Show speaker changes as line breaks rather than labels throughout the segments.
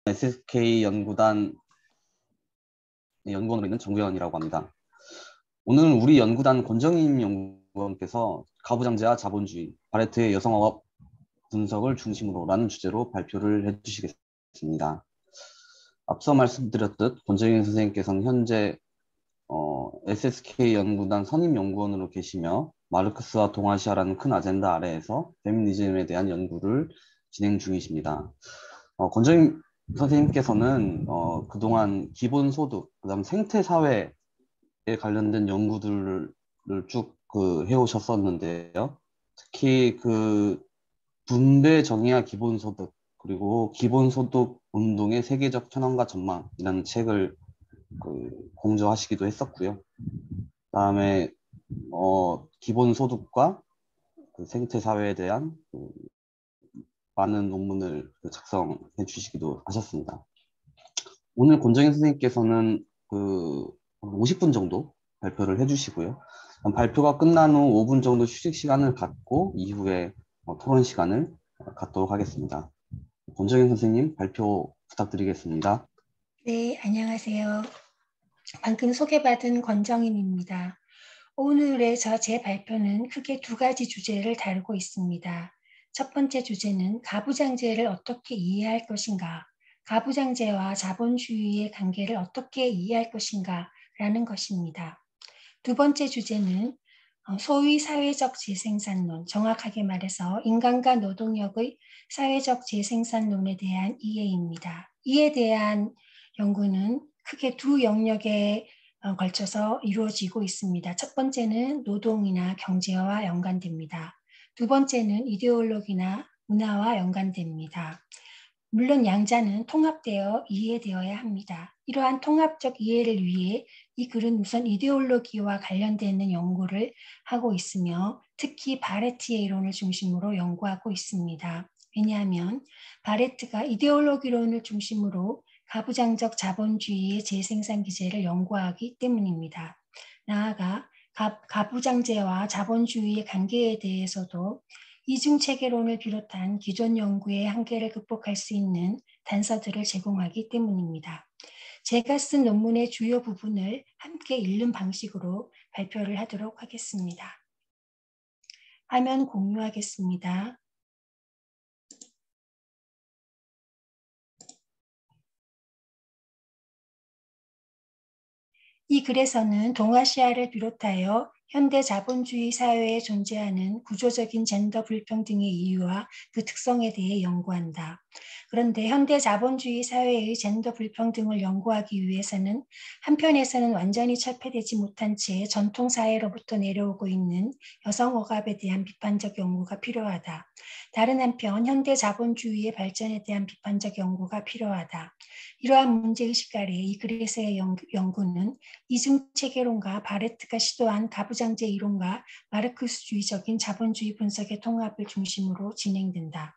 SSK 연구단 연구원으로 있는 정구현이라고 합니다. 오늘은 우리 연구단 권정인 연구원께서 가부장제와 자본주의, 바레트의 여성어업 분석을 중심으로라는 주제로 발표를 해주시겠습니다. 앞서 말씀드렸듯 권정인 선생님께서는 현재 SSK 연구단 선임연구원으로 계시며 마르크스와 동아시아라는 큰 아젠다 아래에서 페미니즘에 대한 연구를 진행 중이십니다. 권정인 선생님께서는 그동안 기본소득, 그다음 생태사회에 관련된 연구들을 쭉 해오셨었는데요. 특히 분배 정의와 기본소득, 그리고 기본소득 운동의 세계적 현황과 전망이라는 책을 공저하시기도 했었고요. 그다음에 기본소득과 생태사회에 대한 많은 논문을 작성해 주시기도 하셨습니다. 오늘 권정인 선생님께서는 50분 정도 발표를 해주시고요. 발표가 끝난 후 5분 정도 휴식 시간을 갖고 이후에 토론 시간을 갖도록 하겠습니다. 권정인 선생님 발표 부탁드리겠습니다.
네, 안녕하세요. 방금 소개받은 권정인입니다. 오늘의 제 발표는 크게 두 가지 주제를 다루고 있습니다. 첫 번째 주제는 가부장제를 어떻게 이해할 것인가, 가부장제와 자본주의의 관계를 어떻게 이해할 것인가 라는 것입니다. 두 번째 주제는 소위 사회적 재생산론, 정확하게 말해서 인간과 노동력의 사회적 재생산론에 대한 이해입니다. 이에 대한 연구는 크게 두 영역에 걸쳐서 이루어지고 있습니다. 첫 번째는 노동이나 경제와 연관됩니다. 두 번째는 이데올로기나 문화와 연관됩니다. 물론 양자는 통합되어 이해되어야 합니다. 이러한 통합적 이해를 위해 이 글은 우선 이데올로기와 관련되는 연구를 하고 있으며 특히 바레트의 이론을 중심으로 연구하고 있습니다. 왜냐하면 바레트가 이데올로기론을 중심으로 가부장적 자본주의의 재생산 기제를 연구하기 때문입니다. 나아가 가부장제와 자본주의의 관계에 대해서도 이중체계론을 비롯한 기존 연구의 한계를 극복할 수 있는 단서들을 제공하기 때문입니다. 제가 쓴 논문의 주요 부분을 함께 읽는 방식으로 발표를 하도록 하겠습니다. 화면 공유하겠습니다. 이 글에서는 동아시아를 비롯하여 현대 자본주의 사회에 존재하는 구조적인 젠더 불평등의 이유와 그 특성에 대해 연구한다. 그런데 현대 자본주의 사회의 젠더 불평등을 연구하기 위해서는 한편에서는 완전히 철폐되지 못한 채 전통 사회로부터 내려오고 있는 여성 억압에 대한 비판적 연구가 필요하다. 다른 한편 현대 자본주의의 발전에 대한 비판적 연구가 필요하다. 이러한 문제의식 아래 이 글에서의 연구는 이중체계론과 바레트가 시도한 가부장제 이론과 마르크스주의적인 자본주의 분석의 통합을 중심으로 진행된다.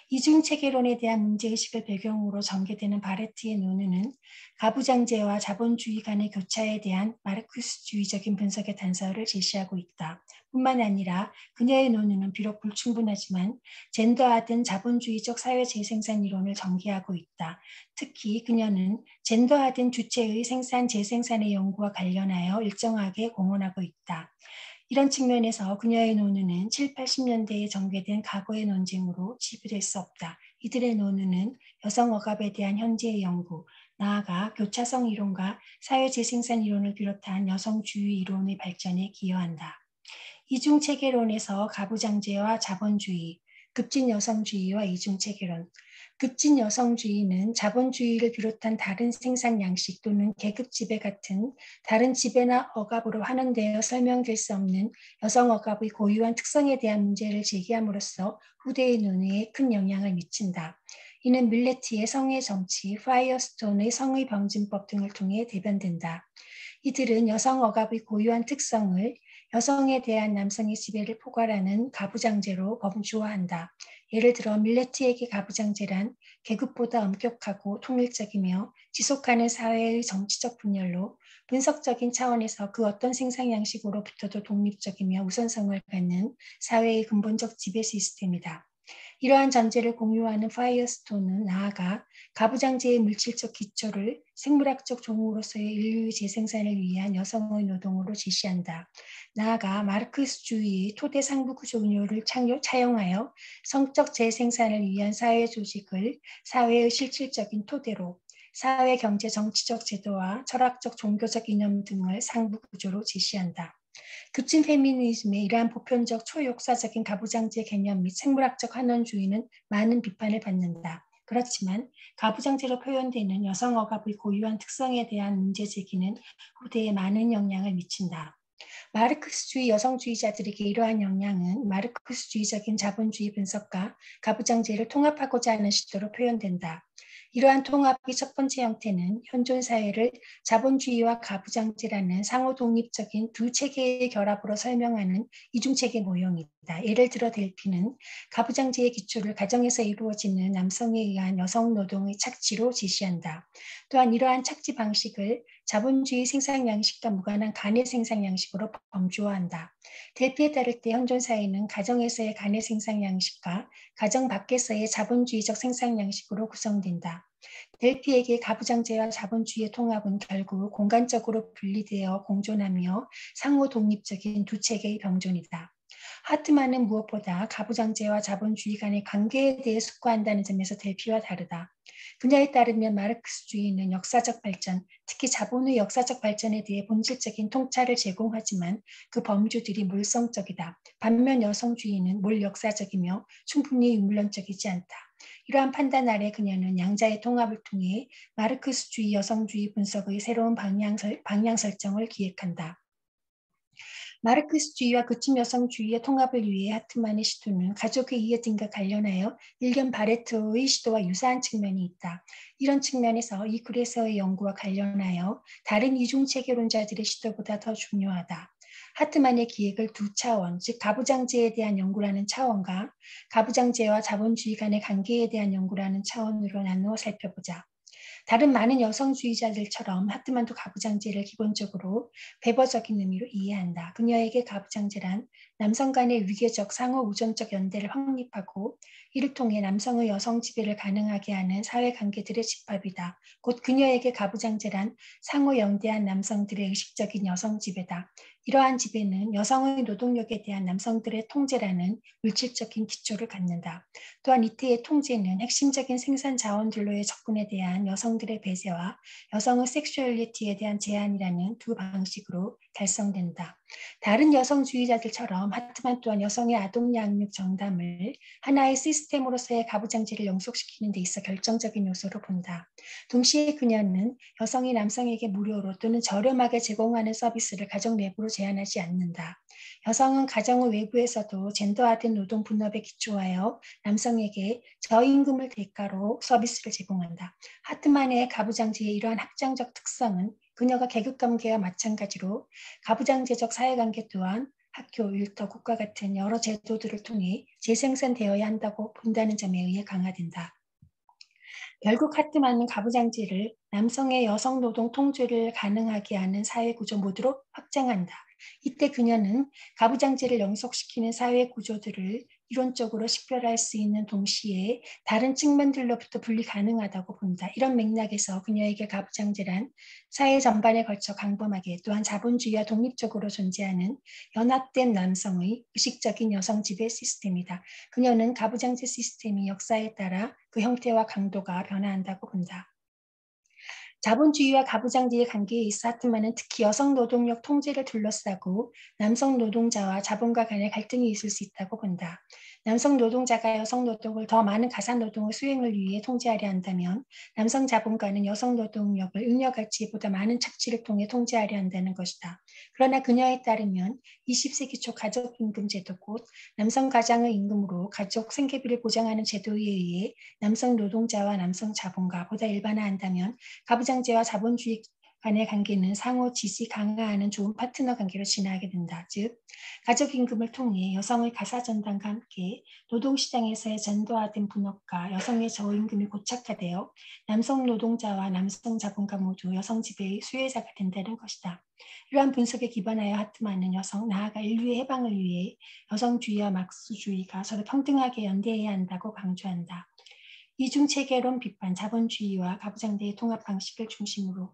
이중체계론에 대한 문제의식을 배경으로 전개되는 바레트의 논의는 가부장제와 자본주의 간의 교차에 대한 마르크스주의적인 분석의 단서를 제시하고 있다. 뿐만 아니라 그녀의 논의는 비록 불충분하지만 젠더화된 자본주의적 사회재생산 이론을 전개하고 있다. 특히 그녀는 젠더화된 주체의 생산, 재생산의 연구와 관련하여 일정하게 공헌하고 있다. 이런 측면에서 그녀의 논의는 7, 80년대에 전개된 과거의 논쟁으로 치부될 수 없다. 이들의 논의는 여성 억압에 대한 현재의 연구, 나아가 교차성 이론과 사회재생산 이론을 비롯한 여성주의 이론의 발전에 기여한다. 이중체계론에서 가부장제와 자본주의, 급진 여성주의와 이중체계론. 급진 여성주의는 자본주의를 비롯한 다른 생산 양식 또는 계급 지배 같은 다른 지배나 억압으로 환원되어 설명될 수 없는 여성 억압의 고유한 특성에 대한 문제를 제기함으로써 후대의 논의에 큰 영향을 미친다. 이는 밀레티의 성의 정치, 파이어스톤의 성의 병진법 등을 통해 대변된다. 이들은 여성 억압의 고유한 특성을 여성에 대한 남성의 지배를 포괄하는 가부장제로 범주화한다. 예를 들어 밀레티에게 가부장제란 계급보다 엄격하고 통일적이며 지속하는 사회의 정치적 분열로 분석적인 차원에서 그 어떤 생산 양식으로부터도 독립적이며 우선성을 갖는 사회의 근본적 지배 시스템이다. 이러한 전제를 공유하는 파이어스톤은 나아가 가부장제의 물질적 기초를 생물학적 종으로서의 인류의 재생산을 위한 여성의 노동으로 제시한다. 나아가 마르크스주의의 토대 상부 구조 운용을 차용하여 성적 재생산을 위한 사회 조직을 사회의 실질적인 토대로 사회, 경제, 정치적 제도와 철학적, 종교적 이념 등을 상부 구조로 제시한다. 급진 페미니즘의 이러한 보편적 초역사적인 가부장제 개념 및 생물학적 환원주의는 많은 비판을 받는다. 그렇지만 가부장제로 표현되는 여성 억압의 고유한 특성에 대한 문제 제기는 후대에 많은 영향을 미친다. 마르크스주의 여성주의자들에게 이러한 영향은 마르크스주의적인 자본주의 분석과 가부장제를 통합하고자 하는 시도로 표현된다. 이러한 통합의 첫 번째 형태는 현존 사회를 자본주의와 가부장제라는 상호 독립적인 두 체계의 결합으로 설명하는 이중체계 모형이다. 예를 들어 델피는 가부장제의 기초를 가정에서 이루어지는 남성에 의한 여성 노동의 착취로 제시한다. 또한 이러한 착취 방식을 자본주의 생산 양식과 무관한 간의 생산 양식으로 범주화한다. 델피에 따를 때 현존 사회는 가정에서의 간의 생산 양식과 가정 밖에서의 자본주의적 생산 양식으로 구성된다. 델피에게 가부장제와 자본주의의 통합은 결국 공간적으로 분리되어 공존하며 상호 독립적인 두 체계의 병존이다. 하트만은 무엇보다 가부장제와 자본주의 간의 관계에 대해 숙고한다는 점에서 델피와 다르다. 그녀에 따르면 마르크스주의는 역사적 발전, 특히 자본의 역사적 발전에 대해 본질적인 통찰을 제공하지만 그 범주들이 몰성적이다. 반면 여성주의는 몰역사적이며 충분히 유물론적이지 않다. 이러한 판단 아래 그녀는 양자의 통합을 통해 마르크스주의 여성주의 분석의 새로운 방향 설정을 기획한다. 마르크스주의와 극진 여성주의의 통합을 위해 하트만의 시도는 가족의 이해등과 관련하여 일견 바레트의 시도와 유사한 측면이 있다. 이런 측면에서 이 글에서의 연구와 관련하여 다른 이중체계론자들의 시도보다 더 중요하다. 하트만의 기획을 두 차원, 즉 가부장제에 대한 연구라는 차원과 가부장제와 자본주의 간의 관계에 대한 연구라는 차원으로 나누어 살펴보자. 다른 많은 여성주의자들처럼 하트만도 가부장제를 기본적으로 배버적인 의미로 이해한다. 그녀에게 가부장제란 남성 간의 위계적 상호 우정적 연대를 확립하고 이를 통해 남성의 여성 지배를 가능하게 하는 사회관계들의 집합이다. 곧 그녀에게 가부장제란 상호 연대한 남성들의 의식적인 여성 지배다. 이러한 지배는 여성의 노동력에 대한 남성들의 통제라는 물질적인 기초를 갖는다. 또한 이때의 통제는 핵심적인 생산 자원들로의 접근에 대한 여성들의 배제와 여성의 섹슈얼리티에 대한 제한이라는 두 방식으로 달성된다. 다른 여성주의자들처럼 하트만 또한 여성의 아동 양육 정담을 하나의 시스템으로서의 가부장제를 영속시키는 데 있어 결정적인 요소로 본다. 동시에 그녀는 여성이 남성에게 무료로 또는 저렴하게 제공하는 서비스를 가정 내부로 제한하지 않는다. 여성은 가정의 외부에서도 젠더화된 노동 분업에 기초하여 남성에게 저임금을 대가로 서비스를 제공한다. 하트만의 가부장제의 이러한 확장적 특성은 그녀가 계급관계와 마찬가지로 가부장제적 사회관계 또한 학교, 일터, 국가 같은 여러 제도들을 통해 재생산되어야 한다고 본다는 점에 의해 강화된다. 결국 하트만은 가부장제를 남성의 여성 노동 통제를 가능하게 하는 사회구조 모두로 확장한다. 이때 그녀는 가부장제를 영속시키는 사회구조들을 이론적으로 식별할 수 있는 동시에 다른 측면들로부터 분리 가능하다고 본다. 이런 맥락에서 그녀에게 가부장제란 사회 전반에 걸쳐 강범하게 또한 자본주의와 독립적으로 존재하는 연합된 남성의 의식적인 여성 지배 시스템이다. 그녀는 가부장제 시스템이 역사에 따라 그 형태와 강도가 변화한다고 본다. 자본주의와 가부장제의 관계에 있어 하트만은 특히 여성 노동력 통제를 둘러싸고 남성 노동자와 자본가 간의 갈등이 있을 수 있다고 본다. 남성 노동자가 여성 노동을 더 많은 가산 노동의 수행을 위해 통제하려 한다면 남성 자본가는 여성 노동력을 잉여가치보다 많은 착취를 통해 통제하려 한다는 것이다. 그러나 그녀에 따르면 20세기 초 가족임금 제도 곧 남성 가장의 임금으로 가족 생계비를 보장하는 제도에 의해 남성 노동자와 남성 자본가보다 일반화한다면 가부장제와 자본주의 간의 관계는 상호 지지 강화하는 좋은 파트너 관계로 진화하게 된다. 즉, 가족임금을 통해 여성의 가사전당과 함께 노동시장에서의 전도화된 분업과 여성의 저임금이 고착화되어 남성 노동자와 남성 자본가 모두 여성 지배의 수혜자가 된다는 것이다. 이러한 분석에 기반하여 하트만은 여성, 나아가 인류의 해방을 위해 여성주의와 막스주의가 서로 평등하게 연대해야 한다고 강조한다. 이중체계론 비판, 자본주의와 가부장제의 통합 방식을 중심으로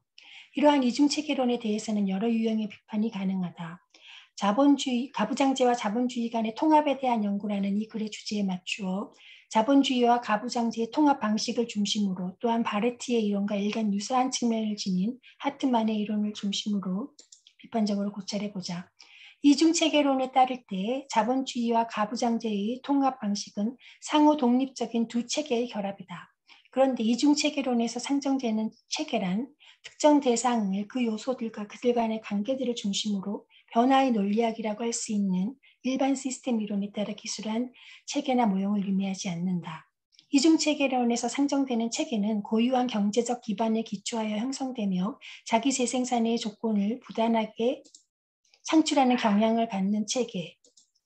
이러한 이중체계론에 대해서는 여러 유형의 비판이 가능하다. 자본주의, 가부장제와 자본주의 간의 통합에 대한 연구라는 이 글의 주제에 맞추어 자본주의와 가부장제의 통합 방식을 중심으로 또한 바레티의 이론과 일간 유사한 측면을 지닌 하트만의 이론을 중심으로 비판적으로 고찰해보자. 이중체계론에 따를 때 자본주의와 가부장제의 통합 방식은 상호 독립적인 두 체계의 결합이다. 그런데 이중체계론에서 상정되는 체계란 특정 대상을 그 요소들과 그들 간의 관계들을 중심으로 변화의 논리학이라고 할 수 있는 일반 시스템 이론에 따라 기술한 체계나 모형을 의미하지 않는다. 이중체계론에서 상정되는 체계는 고유한 경제적 기반에 기초하여 형성되며 자기 재생산의 조건을 부단하게 창출하는 경향을 갖는 체계.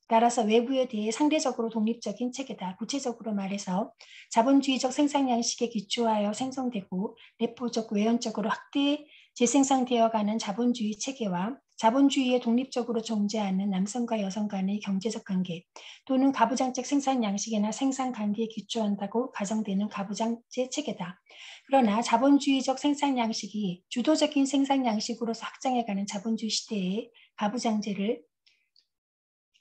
따라서 외부에 대해 상대적으로 독립적인 체계다. 구체적으로 말해서 자본주의적 생산 양식에 기초하여 생성되고 내포적 외연적으로 확대 재생산되어가는 자본주의 체계와 자본주의에 독립적으로 존재하는 남성과 여성 간의 경제적 관계 또는 가부장적 생산 양식이나 생산 관계에 기초한다고 가정되는 가부장제 체계다. 그러나 자본주의적 생산 양식이 주도적인 생산 양식으로서 확장해가는 자본주의 시대의 가부장제를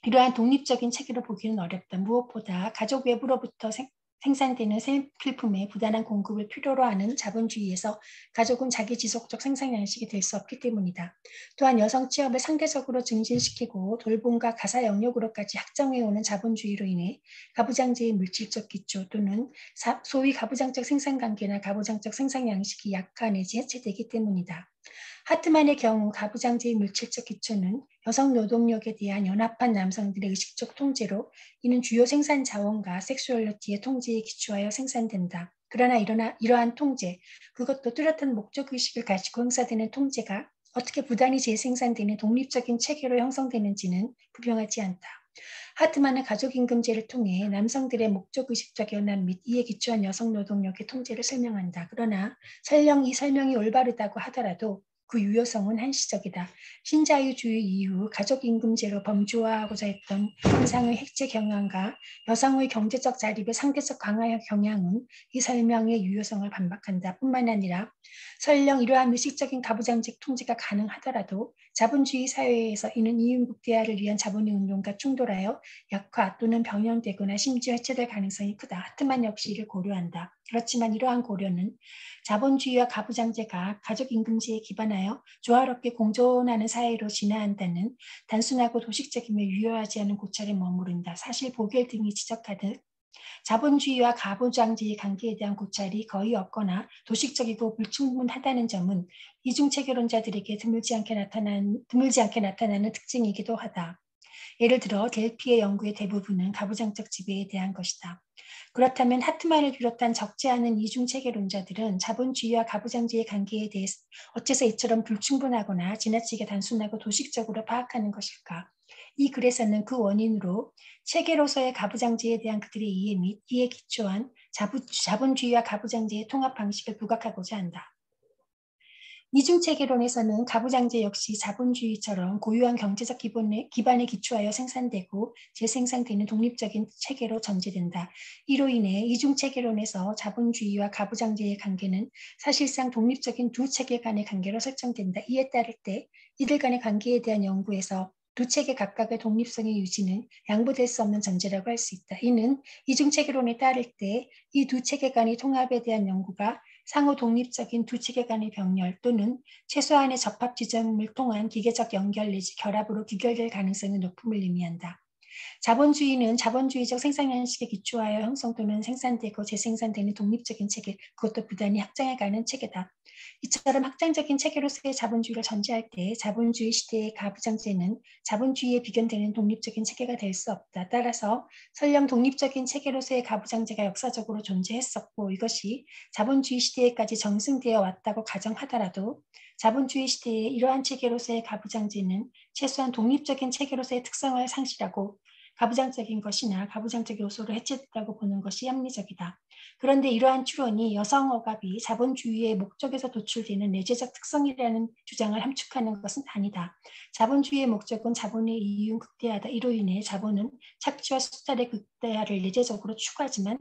이러한 독립적인 체계로 보기는 어렵다. 무엇보다 가족 외부로부터 생산되는 생필품의 부단한 공급을 필요로 하는 자본주의에서 가족은 자기 지속적 생산 양식이 될 수 없기 때문이다. 또한 여성 취업을 상대적으로 증진시키고 돌봄과 가사 영역으로까지 확장해오는 자본주의로 인해 가부장제의 물질적 기초 또는 소위 가부장적 생산관계나 가부장적 생산 양식이 약화 내지 해체되기 때문이다. 하트만의 경우 가부장제의 물질적 기초는 여성 노동력에 대한 연합한 남성들의 의식적 통제로 이는 주요 생산 자원과 섹슈얼리티의 통제에 기초하여 생산된다. 그러나 이러한 통제, 그것도 뚜렷한 목적의식을 가지고 행사되는 통제가 어떻게 부단히 재생산되는 독립적인 체계로 형성되는지는 분명하지 않다. 하트만은 가족임금제를 통해 남성들의 목적의식적 연합 및 이에 기초한 여성 노동력의 통제를 설명한다. 그러나 설령 이 설명이 올바르다고 하더라도 그 유효성은 한시적이다. 신자유주의 이후 가족임금제로 범주화하고자 했던 현상의 핵제 경향과 여성의 경제적 자립의 상대적 강화 경향은 이 설명의 유효성을 반박한다. 뿐만 아니라 설령 이러한 의식적인 가부장적 통제가 가능하더라도 자본주의 사회에서 이는 이윤국대화를 위한 자본의 운동과 충돌하여 약화 또는 변형되거나 심지어 해체될 가능성이 크다. 하트만 역시 이를 고려한다. 그렇지만 이러한 고려는 자본주의와 가부장제가 가족임금제에 기반하여 조화롭게 공존하는 사회로 진화한다는 단순하고 도식적이며 유효하지 않은 고찰에 머무른다. 사실 보겔 등이 지적하듯 자본주의와 가부장제의 관계에 대한 고찰이 거의 없거나 도식적이고 불충분하다는 점은 이중체계론자들에게 드물지 않게 나타나는 특징이기도 하다. 예를 들어 델피의 연구의 대부분은 가부장적 지배에 대한 것이다. 그렇다면 하트만을 비롯한 적지 않은 이중체계론자들은 자본주의와 가부장제의 관계에 대해 어째서 이처럼 불충분하거나 지나치게 단순하고 도식적으로 파악하는 것일까? 이 글에서는 그 원인으로 체계로서의 가부장제에 대한 그들의 이해 및 이에 기초한 자본주의와 가부장제의 통합 방식을 부각하고자 한다. 이중체계론에서는 가부장제 역시 자본주의처럼 고유한 경제적 기반에 기초하여 생산되고 재생산되는 독립적인 체계로 전제된다. 이로 인해 이중체계론에서 자본주의와 가부장제의 관계는 사실상 독립적인 두 체계 간의 관계로 설정된다. 이에 따를 때 이들 간의 관계에 대한 연구에서 두 체계 각각의 독립성의 유지는 양보될 수 없는 전제라고 할 수 있다. 이는 이중체계론에 따를 때 이 두 체계 간의 통합에 대한 연구가 상호 독립적인 두 체계 간의 병렬 또는 최소한의 접합 지점을 통한 기계적 연결 내지 결합으로 귀결될 가능성이 높음을 의미한다. 자본주의는 자본주의적 생산 양식에 기초하여 형성 또는 생산되고 재생산되는 독립적인 체계, 그것도 부단히 확장해가는 체계다. 이처럼 확장적인 체계로서의 자본주의를 전제할 때 자본주의 시대의 가부장제는 자본주의에 비견되는 독립적인 체계가 될 수 없다. 따라서 설령 독립적인 체계로서의 가부장제가 역사적으로 존재했었고 이것이 자본주의 시대에까지 정승되어 왔다고 가정하더라도 자본주의 시대의 이러한 체계로서의 가부장제는 최소한 독립적인 체계로서의 특성을 상실하고 가부장적인 것이나 가부장적 요소로 해체됐다고 보는 것이 합리적이다. 그런데 이러한 추론이 여성 억압이 자본주의의 목적에서 도출되는 내재적 특성이라는 주장을 함축하는 것은 아니다. 자본주의의 목적은 자본의 이윤 극대화다. 이로 인해 자본은 착취와 수탈의 극대화를 내재적으로 추구하지만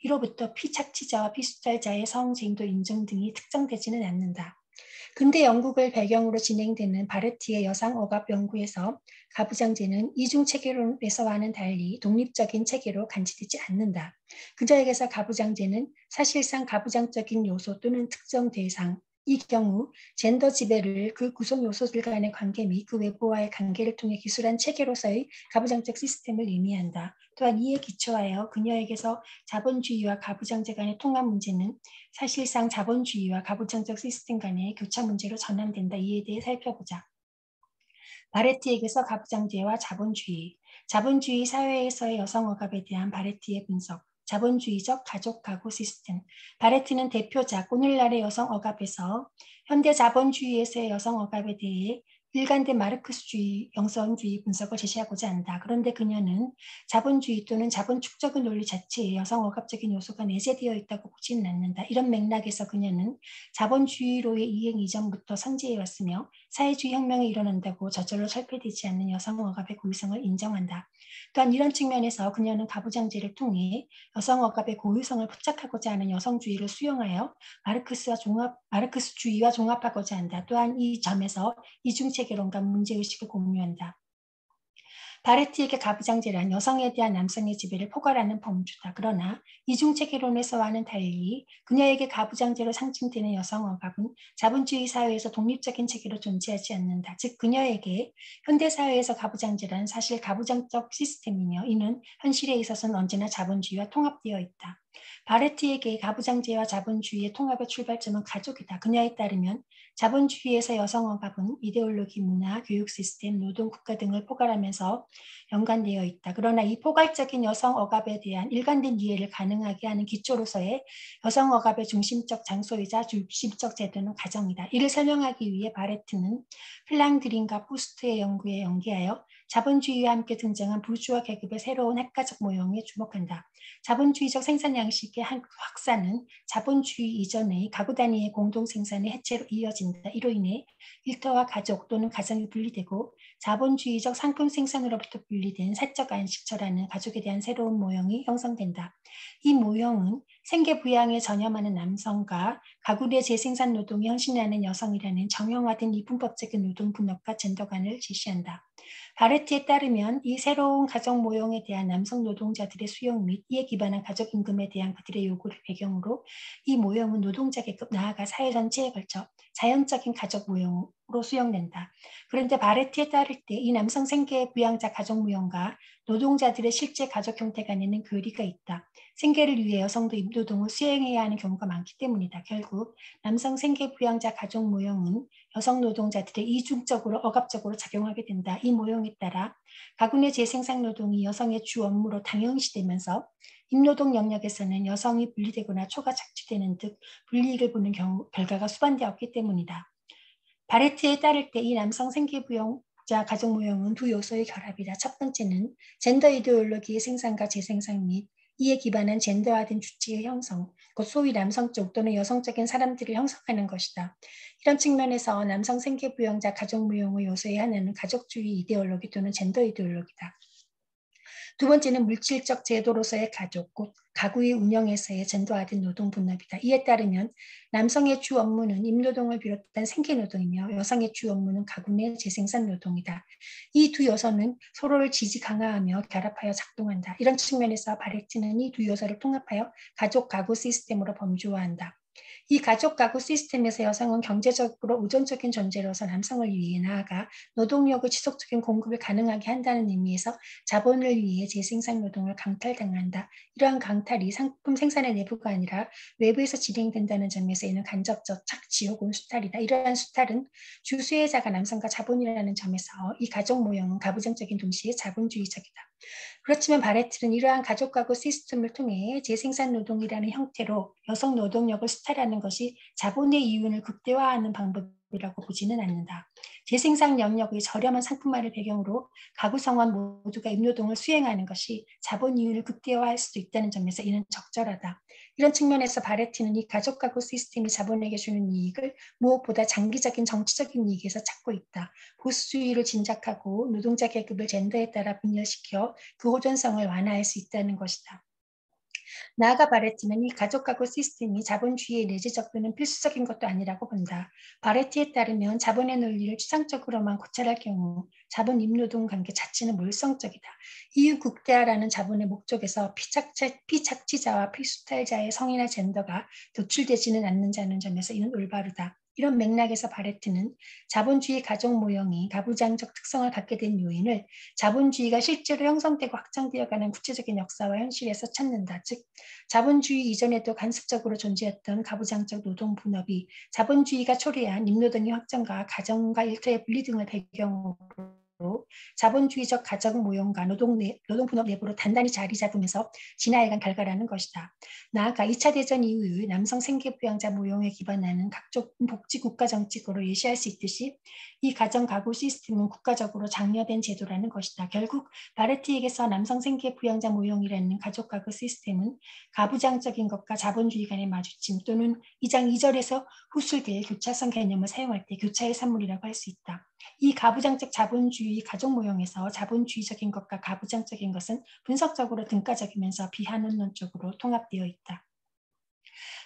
이로부터 피착취자와 피수탈자의 성쟁도 인정 등이 특정되지는 않는다. 근대 영국을 배경으로 진행되는 바르티의 여성 억압 연구에서 가부장제는 이중 체계론에서와는 달리 독립적인 체계로 간주되지 않는다. 그자에게서 가부장제는 사실상 가부장적인 요소 또는 특정 대상, 이 경우 젠더 지배를 그 구성 요소들 간의 관계 및 그 외부와의 관계를 통해 기술한 체계로서의 가부장적 시스템을 의미한다. 또한 이에 기초하여 그녀에게서 자본주의와 가부장제 간의 통합 문제는 사실상 자본주의와 가부장적 시스템 간의 교차 문제로 전환된다. 이에 대해 살펴보자. 바레티에게서 가부장제와 자본주의, 자본주의 사회에서의 여성 억압에 대한 바레티의 분석, 자본주의적 가족 가구 시스템. 바레티는 대표작 오늘날의 여성 억압에서 현대 자본주의에서의 여성 억압에 대해 일관된 마르크스주의, 영성주의 분석을 제시하고자 한다. 그런데 그녀는 자본주의 또는 자본 축적의 논리 자체에 여성 억압적인 요소가 내재되어 있다고 보지는 않는다. 이런 맥락에서 그녀는 자본주의로의 이행 이전부터 선제해왔으며 사회주의 혁명이 일어난다고 저절로 철폐되지 않는 여성 억압의 고유성을 인정한다. 또한 이런 측면에서 그녀는 가부장제를 통해 여성 억압의 고유성을 포착하고자 하는 여성주의를 수용하여 마르크스주의와 종합하고자 한다. 또한 이 점에서 이중체계론과 문제의식을 공유한다. 바레티에게 가부장제란 여성에 대한 남성의 지배를 포괄하는 범주다. 그러나 이중체계론에서와는 달리 그녀에게 가부장제로 상징되는 여성 억압은 자본주의 사회에서 독립적인 체계로 존재하지 않는다. 즉 그녀에게 현대사회에서 가부장제란 사실 가부장적 시스템이며 이는 현실에 있어서는 언제나 자본주의와 통합되어 있다. 바레티에게 가부장제와 자본주의의 통합의 출발점은 가족이다. 그녀에 따르면 자본주의에서 여성 억압은 이데올로기, 문화, 교육 시스템, 노동, 국가 등을 포괄하면서 연관되어 있다. 그러나 이 포괄적인 여성 억압에 대한 일관된 이해를 가능하게 하는 기초로서의 여성 억압의 중심적 장소이자 중심적 제도는 가정이다. 이를 설명하기 위해 바레트는 플랑드린과 포스트의 연구에 연계하여 자본주의와 함께 등장한 부르주아 계급의 새로운 핵가적 모형에 주목한다. 자본주의적 생산 양식의 확산은 자본주의 이전의 가구 단위의 공동 생산의 해체로 이어진다. 이로 인해 일터와 가족 또는 가정이 분리되고 자본주의적 상품 생산으로부터 분리된 사적 안식처라는 가족에 대한 새로운 모형이 형성된다. 이 모형은 생계 부양에 전념하는 남성과 가구 내 재생산 노동에 헌신하는 여성이라는 정형화된 이분법적인 노동 분업과 젠더관을 제시한다. 바레티에 따르면 이 새로운 가정 모형에 대한 남성 노동자들의 수용 및 이에 기반한 가족 임금에 대한 그들의 요구를 배경으로 이 모형은 노동자 계급 나아가 사회 전체에 걸쳐 자연적인 가족 모형으로 수용된다. 그런데 바레티에 따를 때 이 남성 생계 부양자 가족 모형과 노동자들의 실제 가족 형태 간에는 괴리가 있다. 생계를 위해 여성도 임노동을 수행해야 하는 경우가 많기 때문이다. 결국 남성 생계 부양자 가족 모형은 여성 노동자들의 이중적으로 억압적으로 작용하게 된다. 이 모형에 따라 가구 내 재생산 노동이 여성의 주 업무로 당연시되면서 임노동 영역에서는 여성이 분리되거나 초과 착취되는 등 불이익을 보는 경우 결과가 수반되었기 때문이다. 바레트에 따를 때 이 남성 생계부양자 가족 모형은 두 요소의 결합이다. 첫 번째는 젠더 이데올로기의 생산과 재생산 및 이에 기반한 젠더화된 주체의 형성, 곧 소위 남성적 또는 여성적인 사람들을 형성하는 것이다. 이런 측면에서 남성 생계부양자 가족 모형의 요소의 하나는 가족주의 이데올로기 또는 젠더 이데올로기다. 두 번째는 물질적 제도로서의 가족, 곧 가구의 운영에서의 젠더화된 노동 분업이다. 이에 따르면 남성의 주 업무는 임노동을 비롯한 생계노동이며 여성의 주 업무는 가구 내 재생산 노동이다. 이 두 요소는 서로를 지지 강화하며 결합하여 작동한다. 이런 측면에서 바레트는 이 두 요소를 통합하여 가족 가구 시스템으로 범주화한다. 이 가족 가구 시스템에서 여성은 경제적으로 우선적인 존재로서 남성을 위해 나아가 노동력의 지속적인 공급을 가능하게 한다는 의미에서 자본을 위해 재생산 노동을 강탈당한다. 이러한 강탈이 상품 생산의 내부가 아니라 외부에서 진행된다는 점에서 이는 간접적 착취 혹은 수탈이다. 이러한 수탈은 주 수혜자가 남성과 자본이라는 점에서 이 가족 모형은 가부장적인 동시에 자본주의적이다. 그렇지만 바레트는 이러한 가족 가구 시스템을 통해 재생산 노동이라는 형태로 여성 노동력을 수탈하는 것이 자본의 이윤을 극대화하는 방법이라고 보지는 않는다. 재생산 영역의 저렴한 상품화를 배경으로 가구 성원 모두가 임노동을 수행하는 것이 자본 이윤을 극대화할 수도 있다는 점에서 이는 적절하다. 이런 측면에서 바레트는 이 가족 가구 시스템이 자본에게 주는 이익을 무엇보다 장기적인 정치적인 이익에서 찾고 있다. 보수주의를 진작하고 노동자 계급을 젠더에 따라 분열시켜 그 호전성을 완화할 수 있다는 것이다. 나아가 바레트는 이 가족 가구 시스템이 자본주의의 내재적 또는 필수적인 것도 아니라고 본다. 바레트에 따르면 자본의 논리를 추상적으로만 고찰할 경우 자본 임노동 관계 자체는 몰성적이다. 이유 국대화라는 자본의 목적에서 피착취자와 피수탈자의 성이나 젠더가 도출되지는 않는다는 점에서 이는 올바르다. 이런 맥락에서 바레트는 자본주의 가족 모형이 가부장적 특성을 갖게 된 요인을 자본주의가 실제로 형성되고 확장되어가는 구체적인 역사와 현실에서 찾는다. 즉 자본주의 이전에도 간섭적으로 존재했던 가부장적 노동 분업이 자본주의가 초래한 임노동의 확장과 가정과 일터의 분리 등을 배경으로 자본주의적 가정 모형과 노동 분업 내부로 단단히 자리 잡으면서 진화해간 결과라는 것이다. 나아가 2차 대전 이후의 남성 생계부양자 모형에 기반하는 각종 복지 국가 정책으로 예시할 수 있듯이 이 가정 가구 시스템은 국가적으로 장려된 제도라는 것이다. 결국 바레트에게서 남성 생계부양자 모형이라는 가족 가구 시스템은 가부장적인 것과 자본주의 간의 마주침 또는 2장 2절에서 후술될 교차선 개념을 사용할 때 교차의 산물이라고 할 수 있다. 이 가부장적 자본주의 가족 모형에서 자본주의적인 것과 가부장적인 것은 분석적으로 등가적이면서 비한원론적으로 통합되어 있다.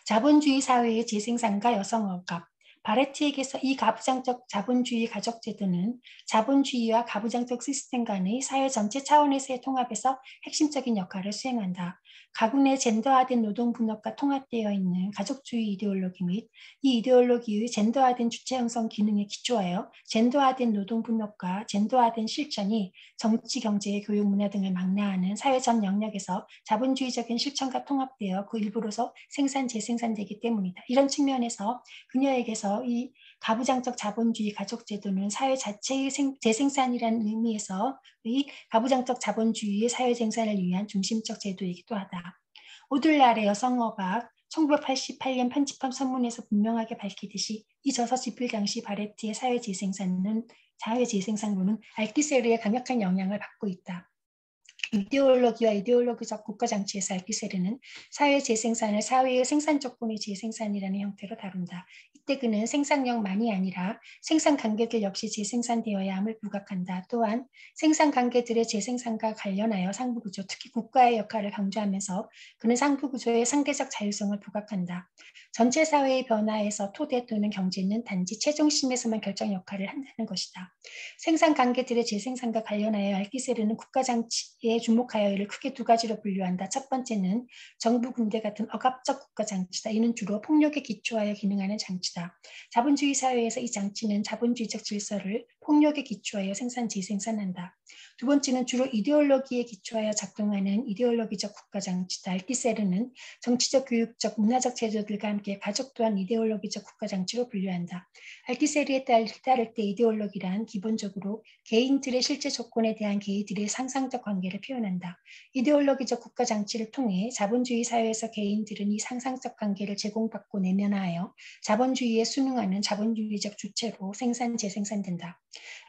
자본주의 사회의 재생산과 여성 억압. 바레트에게서 이 가부장적 자본주의 가족제도는 자본주의와 가부장적 시스템 간의 사회 전체 차원에서의 통합에서 핵심적인 역할을 수행한다. 가구 내 젠더화된 노동 분업과 통합되어 있는 가족주의 이데올로기 및 이 이데올로기의 젠더화된 주체 형성 기능에 기초하여 젠더화된 노동 분업과 젠더화된 실천이 정치, 경제, 교육, 문화 등을 망라하는 사회 전 영역에서 자본주의적인 실천과 통합되어 그 일부로서 생산, 재생산되기 때문이다. 이런 측면에서 그녀에게서 이 가부장적 자본주의 가족제도는 사회 자체의 재생산이라는 의미에서 이 가부장적 자본주의의 사회생산을 위한 중심적 제도이기도 하다. 오들날의 여성어가 1988년 편집한 선문에서 분명하게 밝히듯이 이 저서 집필 당시 바레트의 사회재생산론은 알티세르의 강력한 영향을 받고 있다. 이데올로기와 이데올로기적 국가정치에서 알티세르는 사회 재생산을 사회의 생산 조건의 재생산이라는 형태로 다룬다. 이때 그는 생산력만이 아니라 생산 관계들 역시 재생산되어야 함을 부각한다. 또한 생산 관계들의 재생산과 관련하여 상부구조, 특히 국가의 역할을 강조하면서 그는 상부구조의 상대적 자율성을 부각한다. 전체 사회의 변화에서 토대 또는 경제는 단지 최종심에서만 결정 역할을 한다는 것이다. 생산 관계들의 재생산과 관련하여 알티세르는 국가장치에 주목하여 이를 크게 두 가지로 분류한다. 첫 번째는 정부 군대 같은 억압적 국가장치다. 이는 주로 폭력에 기초하여 기능하는 장치다. 자본주의 사회에서 이 장치는 자본주의적 질서를 폭력에 기초하여 생산, 재생산한다. 두 번째는 주로 이데올로기에 기초하여 작동하는 이데올로기적 국가장치다. 알티세르는 정치적, 교육적, 문화적 제도들과 함께 가족 또한 이데올로기적 국가장치로 분류한다. 알티세르에 따를 때 이데올로기란 기본적으로 개인들의 실제 조건에 대한 개인들의 상상적 관계를 표현한다. 이데올로기적 국가장치를 통해 자본주의 사회에서 개인들은 이 상상적 관계를 제공받고 내면하여 자본주의에 순응하는 자본주의적 주체로 생산, 재생산된다.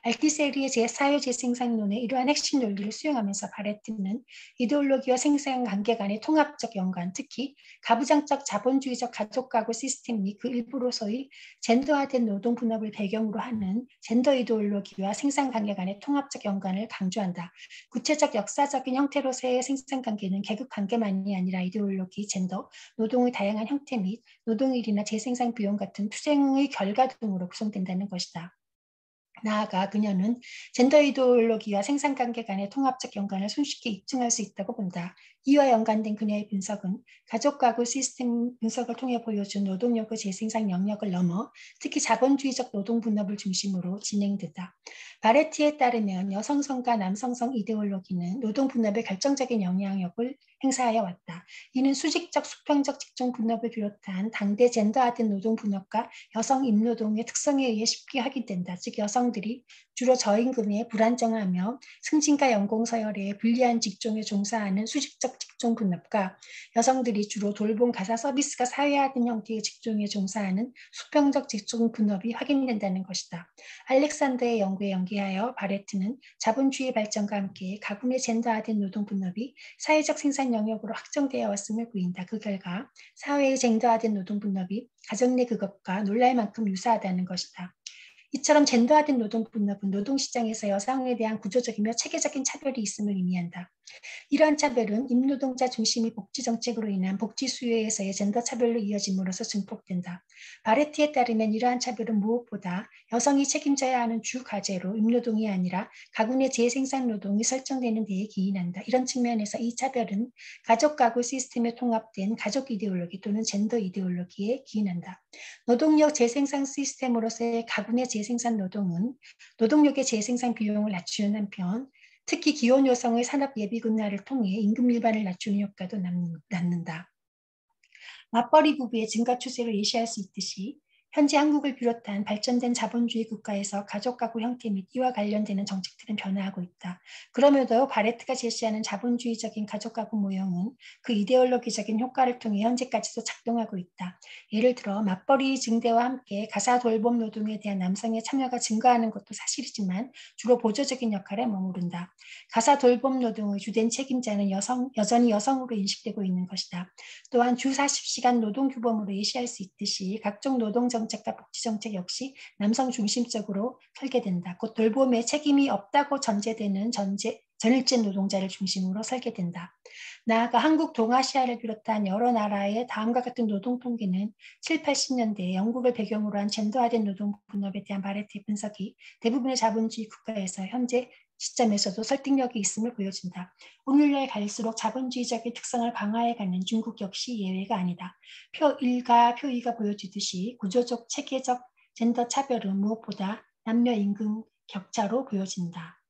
알티세르의 사회재생산론의 이러한 핵심 논리를 수용하면서 바레트는 이데올로기와 생산 관계 간의 통합적 연관, 특히 가부장적 자본주의적 가족가구 시스템 및 그 일부로서의 젠더화된 노동 분업을 배경으로 하는 젠더 이데올로기와 생산 관계 간의 통합적 연관을 강조한다. 구체적 역사적인 형태로서의 생산 관계는 계급 관계만이 아니라 이데올로기, 젠더, 노동의 다양한 형태 및 노동일이나 재생산 비용 같은 투쟁의 결과 등으로 구성된다는 것이다. 나아가 그녀는 젠더 이데올로기와 생산관계 간의 통합적 연관을 손쉽게 입증할 수 있다고 본다. 이와 연관된 그녀의 분석은 가족 가구 시스템 분석을 통해 보여준 노동력의 재생산 영역을 넘어 특히 자본주의적 노동 분업을 중심으로 진행된다. 바레티에 따르면 여성성과 남성성 이데올로기는 노동 분업에 결정적인 영향력을 행사하여 왔다. 이는 수직적 수평적 직종 분업을 비롯한 당대 젠더화된 노동 분업과 여성 임노동의 특성에 의해 쉽게 확인된다. 즉 여성들이 주로 저임금에 불안정하며 승진과 연공서열에 불리한 직종에 종사하는 수직적 직종 분업과 여성들이 주로 돌봄 가사 서비스가 사회화된 형태의 직종에 종사하는 수평적 직종 분업이 확인된다는 것이다. 알렉산더의 연구에 연계하여 바레트는 자본주의 발전과 함께 가구 내 젠더화된 노동 분업이 사회적 생산 영역으로 확정되어 왔음을 보인다. 그 결과 사회의 젠더화된 노동 분업이 가정 내 그것과 놀랄 만큼 유사하다는 것이다. 이처럼 젠더화된 노동 분업은 노동시장에서 여성에 대한 구조적이며 체계적인 차별이 있음을 의미한다. 이러한 차별은 임노동자 중심의 복지 정책으로 인한 복지 수요에서의 젠더 차별로 이어짐으로써 증폭된다. 바레트에 따르면 이러한 차별은 무엇보다 여성이 책임져야 하는 주 과제로 임노동이 아니라 가구 내 재생산 노동이 설정되는 데에 기인한다. 이런 측면에서 이 차별은 가족 가구 시스템에 통합된 가족 이데올로기 또는 젠더 이데올로기에 기인한다. 노동력 재생산 시스템으로서의 가구 내 재생산 노동은 노동력의 재생산 비용을 낮추는 한편 특히 기혼 여성의 산업 예비 군화를 통해 임금 일반을 낮추는 효과도 낳는다. 맞벌이 부부의 증가 추세를 예시할 수 있듯이 현재 한국을 비롯한 발전된 자본주의 국가에서 가족 가구 형태 및 이와 관련되는 정책들은 변화하고 있다. 그럼에도 바레트가 제시하는 자본주의적인 가족 가구 모형은 그 이데올로기적인 효과를 통해 현재까지도 작동하고 있다. 예를 들어 맞벌이 증대와 함께 가사 돌봄 노동에 대한 남성의 참여가 증가하는 것도 사실이지만 주로 보조적인 역할에 머무른다. 가사 돌봄 노동의 주된 책임자는 여전히 여성으로 인식되고 있는 것이다. 또한 주 40시간 노동규범으로 예시할 수 있듯이 각종 노동정책과 복지정책 역시 남성 중심적으로 설계된다. 곧 돌봄에 책임이 없다고 전제되는 전일제 노동자를 중심으로 설계된다. 나아가 한국 동아시아를 비롯한 여러 나라의 다음과 같은 노동 통계는 7, 80년대에 영국을 배경으로 한 젠더화된 노동 분업에 대한 바레트의 분석이 대부분의 자본주의 국가에서 현재 시점에서도 설득력이 있음을 보여준다. 오늘날 갈수록 자본주의적인 특성을 강화해가는 중국 역시 예외가 아니다. 표 1과 표 2가 보여주듯이 구조적, 체계적 젠더 차별은 무엇보다 남녀 임금 격차로 보여진다.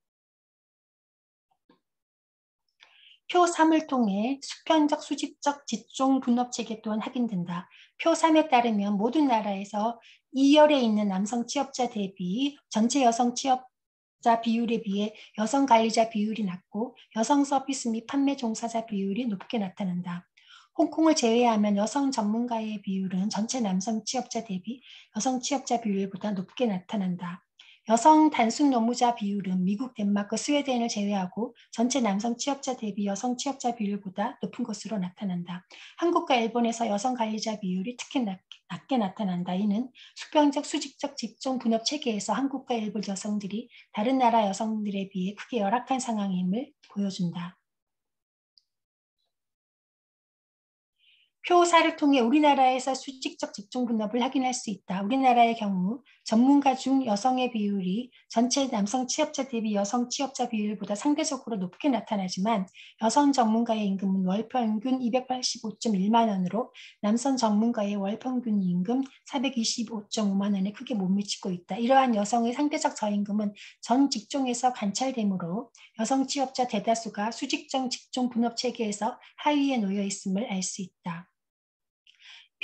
표 3을 통해 수평적 수직적 직종 분업 체계 또한 확인된다. 표 3에 따르면 모든 나라에서 2열에 있는 남성 취업자 대비 전체 여성 취업자 비율에 비해 여성 관리자 비율이 낮고 여성 서비스 및 판매 종사자 비율이 높게 나타난다. 홍콩을 제외하면 여성 전문가의 비율은 전체 남성 취업자 대비 여성 취업자 비율보다 높게 나타난다. 여성 단순 노무자 비율은 미국, 덴마크, 스웨덴을 제외하고 전체 남성 취업자 대비 여성 취업자 비율보다 높은 것으로 나타난다. 한국과 일본에서 여성 관리자 비율이 특히 낮게 나타난다. 이는 수평적 수직적 직종 분업 체계에서 한국과 일본 여성들이 다른 나라 여성들에 비해 크게 열악한 상황임을 보여준다. 표 4를 통해 우리나라에서 수직적 직종 분업을 확인할 수 있다. 우리나라의 경우 전문가 중 여성의 비율이 전체 남성 취업자 대비 여성 취업자 비율보다 상대적으로 높게 나타나지만 여성 전문가의 임금은 월 평균 285.1만 원으로 남성 전문가의 월 평균 임금 425.5만 원에 크게 못 미치고 있다. 이러한 여성의 상대적 저임금은 전 직종에서 관찰되므로 여성 취업자 대다수가 수직적 직종 분업 체계에서 하위에 놓여 있음을 알 수 있다.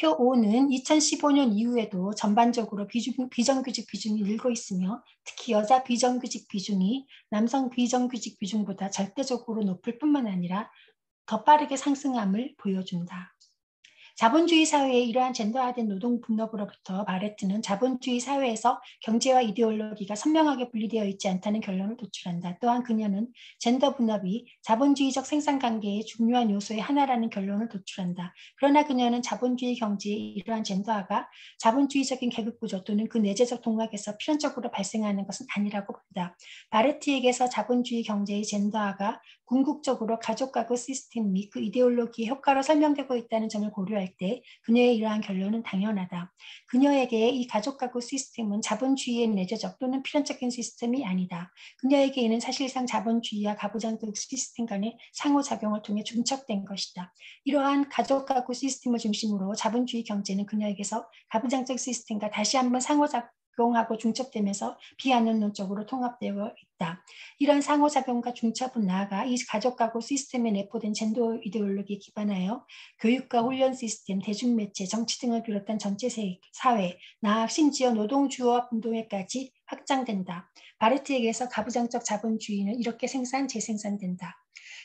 표 5는 2015년 이후에도 전반적으로 비정규직 비중이 늘고 있으며 특히 여자 비정규직 비중이 남성 비정규직 비중보다 절대적으로 높을 뿐만 아니라 더 빠르게 상승함을 보여준다. 자본주의 사회의 이러한 젠더화된 노동 분업으로부터 바레트는 자본주의 사회에서 경제와 이데올로기가 선명하게 분리되어 있지 않다는 결론을 도출한다. 또한 그녀는 젠더 분업이 자본주의적 생산관계의 중요한 요소의 하나라는 결론을 도출한다. 그러나 그녀는 자본주의 경제의 이러한 젠더화가 자본주의적인 계급구조 또는 그 내재적 동락에서 필연적으로 발생하는 것은 아니라고 본다. 바레트에게서 자본주의 경제의 젠더화가 궁극적으로 가족 가구 시스템 및 그 이데올로기의 효과로 설명되고 있다는 점을 고려할 할 때 그녀의 이러한 결론은 당연하다. 그녀에게 이 가족가구 시스템은 자본주의의 내재적 또는 필연적인 시스템이 아니다. 그녀에게 이는 사실상 자본주의와 가부장적 시스템 간의 상호작용을 통해 중첩된 것이다. 이러한 가족가구 시스템을 중심으로 자본주의 경제는 그녀에게서 가부장적 시스템과 다시 한번 상호작용하고 중첩되면서 비아논론적으로 통합되어 있다. 이런 상호작용과 중첩은 나아가 이 가족가구 시스템에 내포된 젠더 이데올로기에 기반하여 교육과 훈련 시스템, 대중매체, 정치 등을 비롯한 전체 사회, 나아 심지어 노동주업 운동에까지 확장된다. 바레트에게서 가부장적 자본주의는 이렇게 생산, 재생산된다.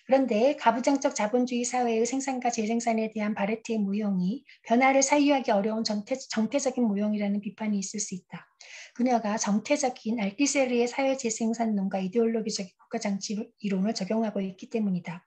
그런데 가부장적 자본주의 사회의 생산과 재생산에 대한 바레트의 모형이 변화를 사유하기 어려운 정태적인 모형이라는 비판이 있을 수 있다. 그녀가 정태적인 알티세르의 사회재생산론과 이데올로기적 국가장치 이론을 적용하고 있기 때문이다.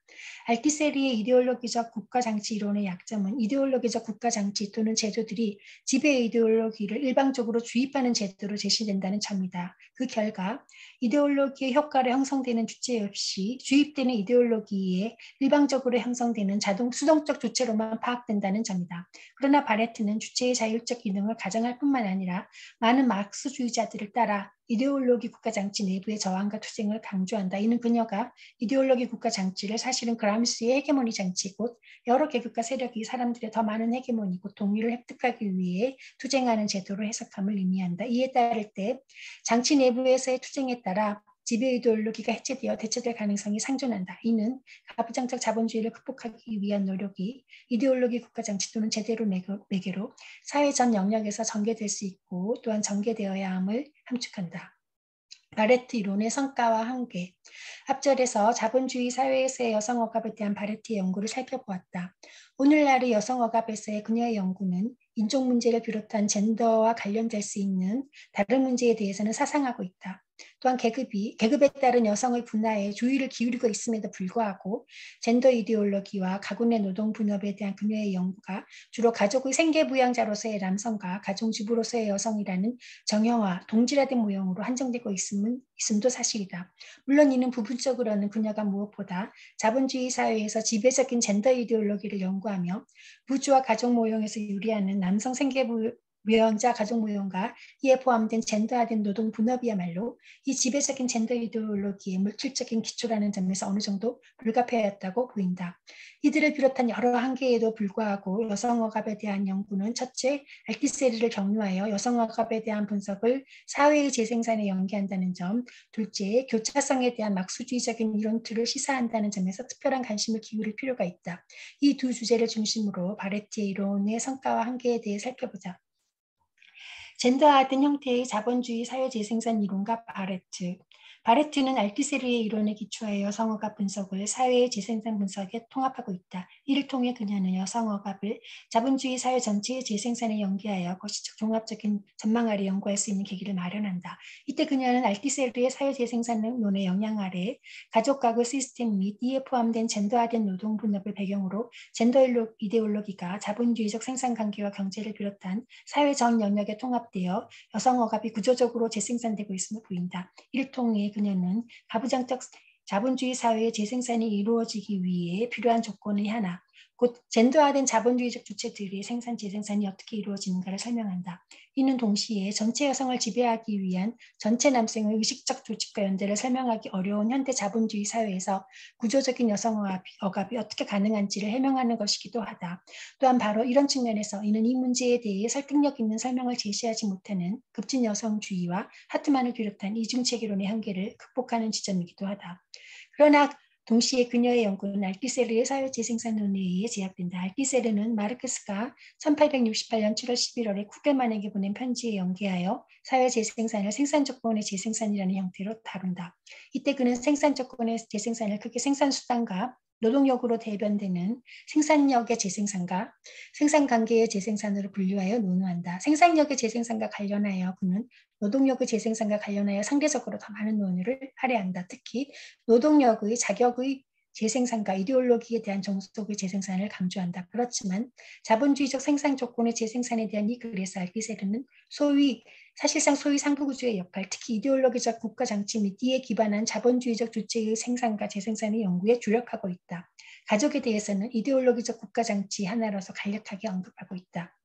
알티세르의 이데올로기적 국가장치 이론의 약점은 이데올로기적 국가장치 또는 제도들이 지배 이데올로기를 일방적으로 주입하는 제도로 제시된다는 점이다. 그 결과 이데올로기의 효과로 형성되는 주체 없이 주입되는 이데올로기에 일방적으로 형성되는 수동적 주체로만 파악된다는 점이다. 그러나 바레트는 주체의 자율적 기능을 가정할 뿐만 아니라 많은 마크스주의자들을 따라 이데올로기 국가장치 내부의 저항과 투쟁을 강조한다. 이는 그녀가 이데올로기 국가장치를 사실은 그람스의 헤게모니 장치 곧 여러 계급과 세력이 사람들의 더 많은 헤게모니 곧 동의를 획득하기 위해 투쟁하는 제도로 해석함을 의미한다. 이에 따를 때 장치 내부에서의 투쟁에 따라 지배 이데올로기가 해체되어 대체될 가능성이 상존한다. 이는 가부장적 자본주의를 극복하기 위한 노력이 이데올로기 국가장치 또는 제대로 매개로 사회 전 영역에서 전개될 수 있고 또한 전개되어야 함을 함축한다. 바레트 이론의 성과와 한계. 앞절에서 자본주의 사회에서의 여성 억압에 대한 바레트의 연구를 살펴보았다. 오늘날의 여성 억압에서의 그녀의 연구는 인종 문제를 비롯한 젠더와 관련될 수 있는 다른 문제에 대해서는 사상하고 있다. 또한 계급에 따른 여성의 분화에 주의를 기울이고 있음에도 불구하고 젠더 이데올로기와 가구 내 노동 분업에 대한 그녀의 연구가 주로 가족의 생계부양자로서의 남성과 가정주부로서의 여성이라는 정형화, 동질화된 모형으로 한정되고 있음도 사실이다. 물론 이는 부분적으로는 그녀가 무엇보다 자본주의 사회에서 지배적인 젠더 이데올로기를 연구하며 부주와 가족 모형에서 유리하는 남성 생계부양자 가족 모형과 이에 포함된 젠더화된 노동 분업이야말로 이 지배적인 젠더 이데올로기의 물질적인 기초라는 점에서 어느 정도 불가피하였다고 보인다. 이들을 비롯한 여러 한계에도 불구하고 여성 억압에 대한 연구는 첫째, 알티세르를 경유하여 여성 억압에 대한 분석을 사회의 재생산에 연계한다는 점, 둘째, 교차성에 대한 막수주의적인 이론틀을 시사한다는 점에서 특별한 관심을 기울일 필요가 있다. 이 두 주제를 중심으로 바레트의 이론의 성과와 한계에 대해 살펴보자. 젠더화된 형태의 자본주의 사회재생산 이론과 바레트. 바레트는 알티세르의 이론에 기초하여 여성억압 분석을 사회의 재생산 분석에 통합하고 있다. 이를 통해 그녀는 여성억압을 자본주의 사회 전체의 재생산에 연계하여 거시적 종합적인 전망 아래 연구할 수 있는 계기를 마련한다. 이때 그녀는 알티세르의 사회재생산론의 영향 아래 가족가구 시스템 및 이에 포함된 젠더화된 노동 분업을 배경으로 젠더 이데올로기가 자본주의적 생산관계와 경제를 비롯한 사회 전 영역에 통합되어 여성억압이 구조적으로 재생산되고 있음을 보인다. 이를 통해 그녀는 가부장적 자본주의 사회의 재생산이 이루어지기 위해 필요한 조건의 하나, 곧 젠더화된 자본주의적 주체들의 생산, 재생산이 어떻게 이루어지는가를 설명한다. 이는 동시에 전체 여성을 지배하기 위한 전체 남성의 의식적 조직과 연대를 설명하기 어려운 현대 자본주의 사회에서 구조적인 여성 억압이 어떻게 가능한지를 해명하는 것이기도 하다. 또한 바로 이런 측면에서 이는 이 문제에 대해 설득력 있는 설명을 제시하지 못하는 급진 여성주의와 하트만을 비롯한 이중체계론의 한계를 극복하는 지점이기도 하다. 그러나 동시에 그녀의 연구는 알티세르의 사회재생산론에 의해 제약된다. 알티세르는 마르크스가 1868년 7월 11월에 쿠겔만에게 보낸 편지에 연계하여 사회재생산을 생산조건의 재생산이라는 형태로 다룬다. 이때 그는 생산조건의 재생산을 크게 생산수단과 노동력으로 대변되는 생산력의 재생산과 생산관계의 재생산으로 분류하여 논의한다. 생산력의 재생산과 관련하여 그는 노동력의 재생산과 관련하여 상대적으로 더 많은 논의를 할애한다. 특히 노동력의 자격의 재생산과 이데올로기에 대한 종속의 재생산을 강조한다. 그렇지만 자본주의적 생산 조건의 재생산에 대한 이 글에서 알티세르는 사실상 소위 상부구조의 역할, 특히 이데올로기적 국가장치 및 이에 기반한 자본주의적 주체의 생산과 재생산의 연구에 주력하고 있다. 가족에 대해서는 이데올로기적 국가장치 하나로서 간략하게 언급하고 있다.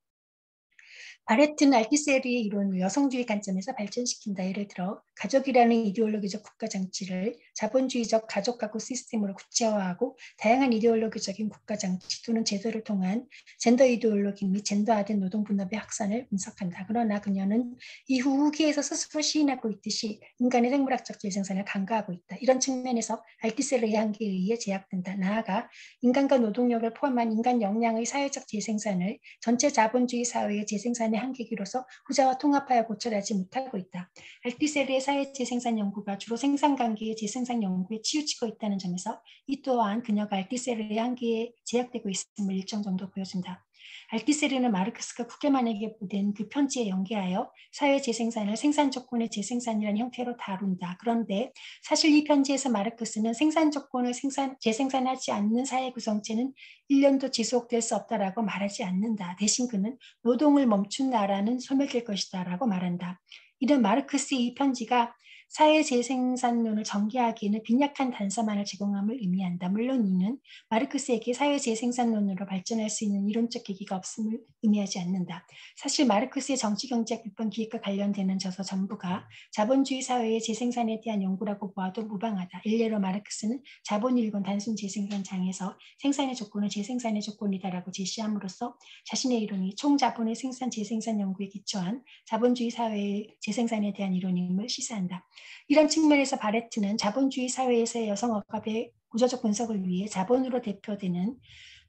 바레트는 알티세르의 이론을 여성주의 관점에서 발전시킨다. 예를 들어 가족이라는 이데올로기적 국가장치를 자본주의적 가족가구 시스템으로 구체화하고 다양한 이데올로기적인 국가장치 또는 제도를 통한 젠더 이데올로기 및 젠더화된 노동분업의 확산을 분석한다. 그러나 그녀는 이후 후기에서 스스로 시인하고 있듯이 인간의 생물학적 재생산을 간과하고 있다. 이런 측면에서 알티세르의 한계에 의해 제약된다. 나아가 인간과 노동력을 포함한 인간 역량의 사회적 재생산을 전체 자본주의 사회의 재생산의 한계기로서 후자와 통합하여 고철하지 못하고 있다. 알티세르의 사회 재생산 연구가 주로 생산관계의 재생산 연구에 치우치고 있다는 점에서 이 또한 그녀가 알티세르의 한계에 제약되고 있음을 일정 정도 보여준다. 알티세르는 마르크스가 국회만에게 보낸 그 편지에 연계하여 사회 재생산을 생산 조건의 재생산이라는 형태로 다룬다. 그런데 사실 이 편지에서 마르크스는 생산 조건을 재생산하지 않는 사회 구성체는 1년도 지속될 수 없다라고 말하지 않는다. 대신 그는 노동을 멈춘 나라는 소멸될 것이다 라고 말한다. 이런 마르크스의 이 편지가 사회 재생산론을 전개하기에는 빈약한 단서만을 제공함을 의미한다. 물론 이는 마르크스에게 사회 재생산론으로 발전할 수 있는 이론적 계기가 없음을 의미하지 않는다. 사실 마르크스의 정치경제학 비판 기획과 관련되는 저서 전부가 자본주의 사회의 재생산에 대한 연구라고 보아도 무방하다. 일례로 마르크스는 자본일군 단순 재생산 장에서 생산의 조건은 재생산의 조건이다라고 제시함으로써 자신의 이론이 총자본의 생산 재생산 연구에 기초한 자본주의 사회의 재생산에 대한 이론임을 시사한다. 이런 측면에서 바레트는 자본주의 사회에서의 여성 억압의 구조적 분석을 위해 자본으로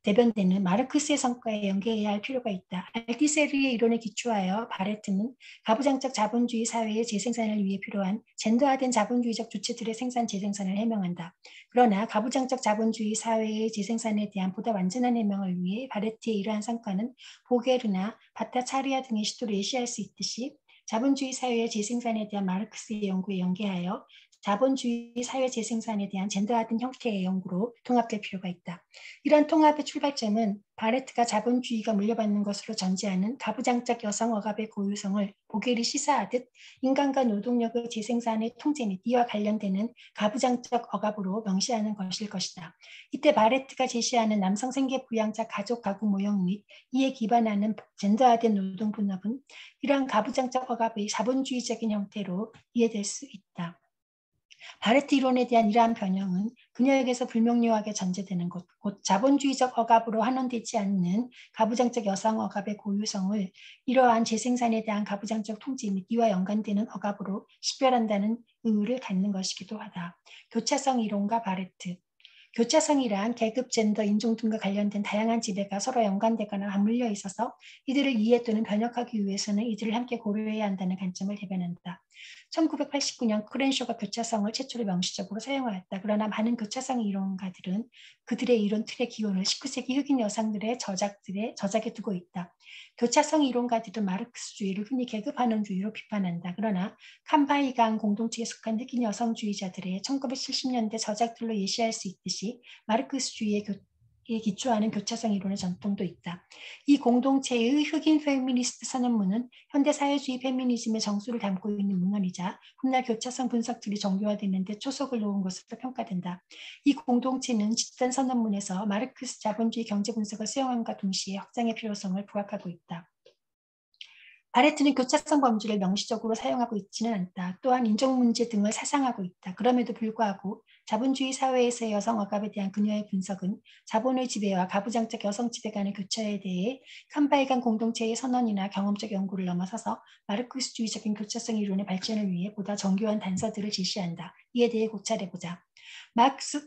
대변되는 마르크스의 성과에 연계해야 할 필요가 있다. 알티세르의 이론에 기초하여 바레트는 가부장적 자본주의 사회의 재생산을 위해 필요한 젠더화된 자본주의적 주체들의 생산 재생산을 해명한다. 그러나 가부장적 자본주의 사회의 재생산에 대한 보다 완전한 해명을 위해 바레트의 이러한 성과는 보게르나 바타차리아 등의 시도를 예시할 수 있듯이 자본주의 사회의 재생산에 대한 마르크스의 연구에 연계하여 자본주의 사회 재생산에 대한 젠더화된 형태의 연구로 통합될 필요가 있다. 이런 통합의 출발점은 바레트가 자본주의가 물려받는 것으로 전제하는 가부장적 여성 억압의 고유성을 보겔이 시사하듯 인간과 노동력의 재생산의 통제 및 이와 관련되는 가부장적 억압으로 명시하는 것일 것이다. 이때 바레트가 제시하는 남성 생계 부양자 가족 가구 모형 및 이에 기반하는 젠더화된 노동 분업은 이러한 가부장적 억압의 자본주의적인 형태로 이해될 수 있다. 바레트 이론에 대한 이러한 변형은 그녀에게서 불명료하게 전제되는 곧 자본주의적 억압으로 환원되지 않는 가부장적 여성 억압의 고유성을 이러한 재생산에 대한 가부장적 통제 및 이와 연관되는 억압으로 식별한다는 의의를 갖는 것이기도 하다. 교차성 이론과 바레트 교차성이란 계급, 젠더, 인종 등과 관련된 다양한 지배가 서로 연관되거나 맞물려 있어서 이들을 이해 또는 변혁하기 위해서는 이들을 함께 고려해야 한다는 관점을 대변한다. 1989년 크렌쇼가 교차성을 최초로 명시적으로 사용하였다. 그러나 많은 교차성 이론가들은 그들의 이론 틀의 기원을 19세기 흑인 여성들의 저작에 두고 있다. 교차성 이론가들은 마르크스주의를 흔히 계급환원주의로 비판한다. 그러나 캄바이강 공동체에 속한 흑인 여성주의자들의 1970년대 저작들로 예시할 수 있듯이 마르크스주의에 기초하는 교차성 이론의 전통도 있다. 이 공동체의 흑인 페미니스트 선언문은 현대사회주의 페미니즘의 정수를 담고 있는 문헌이자 훗날 교차성 분석들이 정교화되는 데 초석을 놓은 것으로 평가된다. 이 공동체는 집단 선언문에서 마르크스 자본주의 경제 분석을 수용함과 동시에 확장의 필요성을 부각하고 있다. 바레트는 교차성 범주를 명시적으로 사용하고 있지는 않다. 또한 인종 문제 등을 사상하고 있다. 그럼에도 불구하고 자본주의 사회에서의 여성 억압에 대한 그녀의 분석은 자본의 지배와 가부장적 여성 지배 간의 교차에 대해 캄바이간 공동체의 선언이나 경험적 연구를 넘어서서 마르크스주의적인 교차성 이론의 발전을 위해 보다 정교한 단서들을 제시한다. 이에 대해 고찰해보자.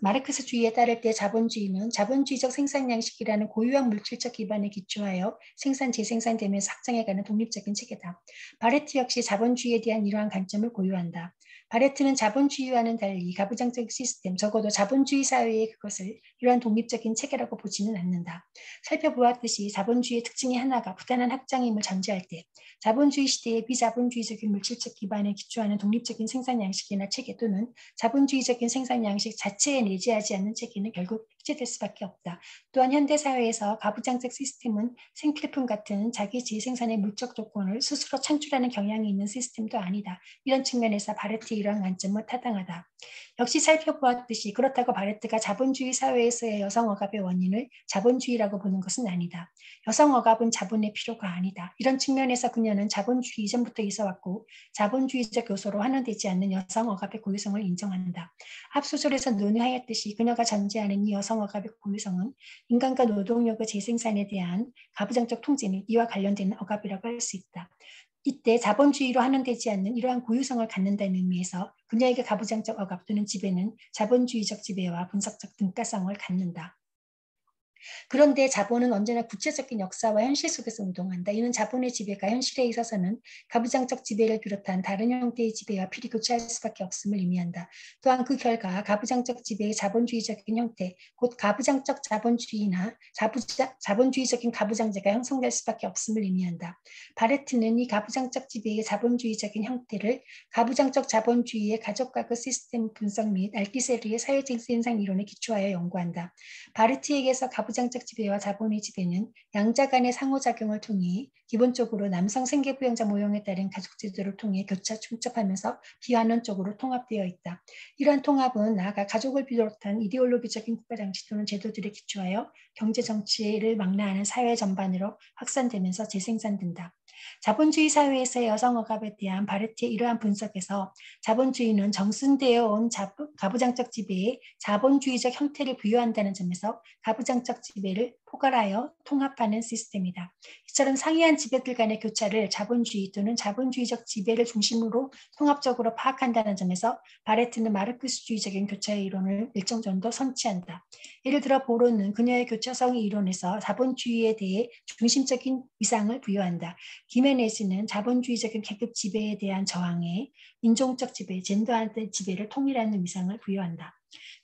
마르크스주의에 따를 때 자본주의는 자본주의적 생산 양식이라는 고유한 물질적 기반에 기초하여 생산 재생산되면서 확장해가는 독립적인 체계다. 바레트 역시 자본주의에 대한 이러한 관점을 고유한다. 바레트는 자본주의와는 달리 가부장적 시스템, 적어도 자본주의 사회의 그것을 이러한 독립적인 체계라고 보지는 않는다. 살펴보았듯이 자본주의의 특징의 하나가 부단한 확장임을 전제할 때 자본주의 시대의 비자본주의적인 물질적 기반에 기초하는 독립적인 생산 양식이나 체계 또는 자본주의적인 생산 양식 자체에 내재하지 않는 체계는 결국 해체될 수밖에 없다. 또한 현대사회에서 가부장적 시스템은 생필품 같은 자기 재생산의 물적 조건을 스스로 창출하는 경향이 있는 시스템도 아니다. 이런 측면에서 바레트의 이러한 관점은 타당하다. 역시 살펴보았듯이 그렇다고 바레트가 자본주의 사회에서의 여성 억압의 원인을 자본주의라고 보는 것은 아니다. 여성 억압은 자본의 필요가 아니다. 이런 측면에서 그녀는 자본주의 이전부터 있어왔고 자본주의적 요소로 환원되지 않는 여성 억압의 고유성을 인정한다. 앞 소절에서 논의하였듯이 그녀가 전제하는 이 여성 억압의 고유성은 인간과 노동력의 재생산에 대한 가부장적 통제 및 이와 관련된 억압이라고 할 수 있다. 이때 자본주의로 환원되지 않는 이러한 고유성을 갖는다는 의미에서 그녀에게 가부장적 억압 또는 지배는 자본주의적 지배와 분석적 등가성을 갖는다. 그런데 자본은 언제나 구체적인 역사와 현실 속에서 운동한다. 이는 자본의 지배가 현실에 있어서는 가부장적 지배를 비롯한 다른 형태의 지배와 필히 교차할 수밖에 없음을 의미한다. 또한 그 결과 가부장적 지배의 자본주의적인 형태, 곧 가부장적 자본주의나 자본주의적인 가부장제가 형성될 수밖에 없음을 의미한다. 바레트는 이 가부장적 지배의 자본주의적인 형태를 가부장적 자본주의의 가족가구 시스템 분석 및 알티세르의 사회적 생산 이론에 기초하여 연구한다. 바르트에게서 가부장적 지배와 자본의 지배는 양자 간의 상호작용을 통해 기본적으로 남성 생계부양자 모형에 따른 가족제도를 통해 교차 충첩하면서 비환원적으로 통합되어 있다. 이러한 통합은 나아가 가족을 비롯한 이데올로기적인 국가장치 또는 제도들에 기초하여 경제정치를 망라하는 사회 전반으로 확산되면서 재생산된다. 자본주의 사회에서의 여성 억압에 대한 바르트의 이러한 분석에서 자본주의는 정순되어 온 가부장적 지배에 자본주의적 형태를 부여한다는 점에서 가부장적 지배를 포괄하여 통합하는 시스템이다. 이처럼 상이한 지배들 간의 교차를 자본주의 또는 자본주의적 지배를 중심으로 통합적으로 파악한다는 점에서 바레트는 마르크스주의적인 교차의 이론을 일정 정도 선취한다. 예를 들어 보로는 그녀의 교차성의 이론에서 자본주의에 대해 중심적인 위상을 부여한다. 기메네즈는 자본주의적인 계급 지배에 대한 저항에 인종적 지배, 젠더한테 지배를 통일하는 위상을 부여한다.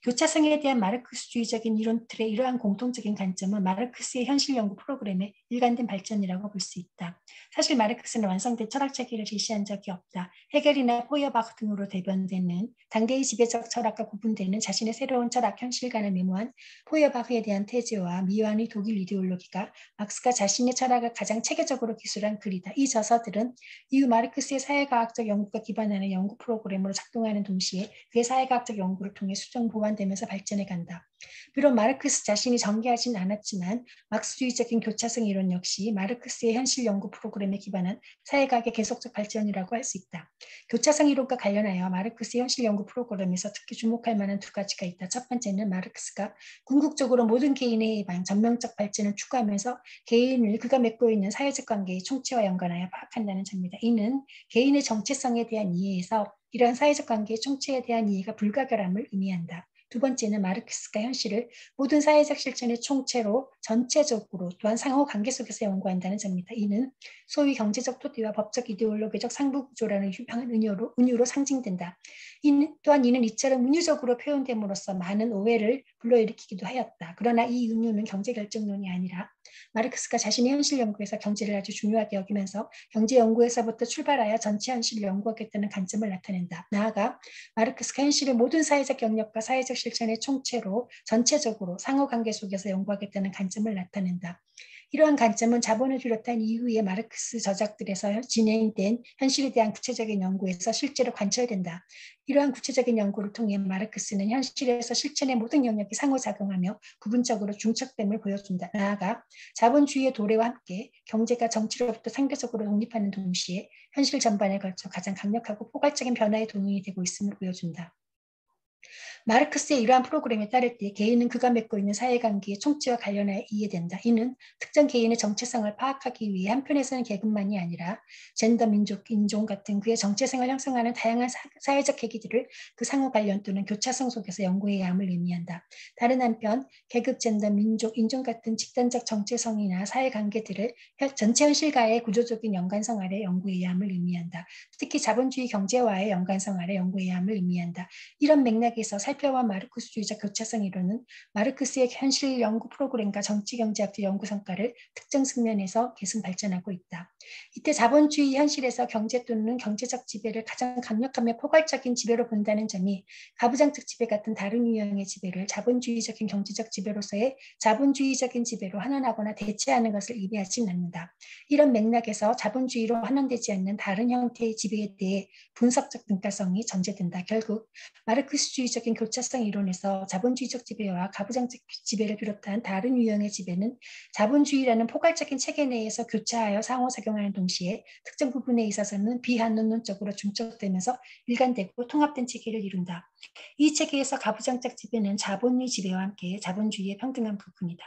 교차성에 대한 마르크스주의적인 이론 틀의 이러한 공통적인 관점은 마르크스의 현실 연구 프로그램의 일관된 발전이라고 볼 수 있다. 사실 마르크스는 완성된 철학 체계를 제시한 적이 없다. 헤겔이나 포이어바흐 등으로 대변되는 당대의 지배적 철학과 구분되는 자신의 새로운 철학 현실관을 메모한 포이어바흐에 대한 테즈와 미완의 독일 이데올로기가 막스가 자신의 철학을 가장 체계적으로 기술한 글이다. 이 저서들은 이후 마르크스의 사회과학적 연구가 기반하는 연구 프로그램으로 작동하는 동시에 그의 사회과학적 연구를 통해 수정 보완되면서 발전해 간다. 비록 마르크스 자신이 전개하진 않았지만 막스주의적인 교차성 이론 역시 마르크스의 현실 연구 프로그램에 기반한 사회과학의 계속적 발전이라고 할 수 있다. 교차성 이론과 관련하여 마르크스의 현실 연구 프로그램에서 특히 주목할 만한 두 가지가 있다. 첫 번째는 마르크스가 궁극적으로 모든 개인의 해방, 전면적 발전을 추구하면서 개인을 그가 맺고 있는 사회적 관계의 총체와 연관하여 파악한다는 점이다. 이는 개인의 정체성에 대한 이해에서 이러한 사회적 관계의 총체에 대한 이해가 불가결함을 의미한다. 두 번째는 마르크스가 현실을 모든 사회적 실천의 총체로 전체적으로 또한 상호 관계 속에서 연구한다는 점이다. 이는 소위 경제적 토대와 법적 이데올로기적 상부구조라는 유명한 은유로 상징된다. 또한 이는 이처럼 은유적으로 표현됨으로써 많은 오해를 불러일으키기도 하였다. 그러나 이 은유는 경제 결정론이 아니라 마르크스가 자신의 현실 연구에서 경제를 아주 중요하게 여기면서 경제 연구에서부터 출발하여 전체 현실을 연구하겠다는 관점을 나타낸다. 나아가 마르크스가 현실을 모든 사회적 영역과 사회적 실천의 총체로 전체적으로 상호관계 속에서 연구하겠다는 관점을 나타낸다. 이러한 관점은 자본을 비롯한 이후의 마르크스 저작들에서 진행된 현실에 대한 구체적인 연구에서 실제로 관철된다. 이러한 구체적인 연구를 통해 마르크스는 현실에서 실천의 모든 영역이 상호작용하며 부분적으로 중첩됨을 보여준다. 나아가 자본주의의 도래와 함께 경제가 정치로부터 상대적으로 독립하는 동시에 현실 전반에 걸쳐 가장 강력하고 포괄적인 변화의 동인이 되고 있음을 보여준다. 마르크스의 이러한 프로그램에 따를 때 개인은 그가 맺고 있는 사회관계의 총체와 관련하여 이해된다. 이는 특정 개인의 정체성을 파악하기 위해 한편에서는 계급만이 아니라 젠더, 민족, 인종 같은 그의 정체성을 형성하는 다양한 사회적 계기들을 그 상호 관련 또는 교차성 속에서 연구해야 함을 의미한다. 다른 한편 계급, 젠더, 민족, 인종 같은 집단적 정체성이나 사회관계들을 전체 현실과의 구조적인 연관성 아래 연구해야 함을 의미한다. 특히 자본주의 경제와의 연관성 아래 연구해야 함을 의미한다. 이런 맥락에서 살펴본 마르크스주의적 교차성 이론은 마르크스의 현실 연구 프로그램과 정치경제학적 연구 성과를 특정 측면에서 계속 발전하고 있다. 이때 자본주의 현실에서 경제 또는 경제적 지배를 가장 강력하며 포괄적인 지배로 본다는 점이 가부장적 지배 같은 다른 유형의 지배를 자본주의적인 경제적 지배로서의 자본주의적인 지배로 환원하거나 대체하는 것을 의미하지는 않는다. 이런 맥락에서 자본주의로 환원되지 않는 다른 형태의 지배에 대해 분석적 등가성이 전제된다. 결국 마르크스주의적인 교차성 이론에서 자본주의적 지배와 가부장적 지배를 비롯한 다른 유형의 지배는 자본주의라는 포괄적인 체계 내에서 교차하여 상호작용하는 동시에 특정 부분에 있어서는 비한론론적으로 중첩되면서 일관되고 통합된 체계를 이룬다. 이 체계에서 가부장적 지배는 자본주의 지배와 함께 자본주의의 평등한 부분이다.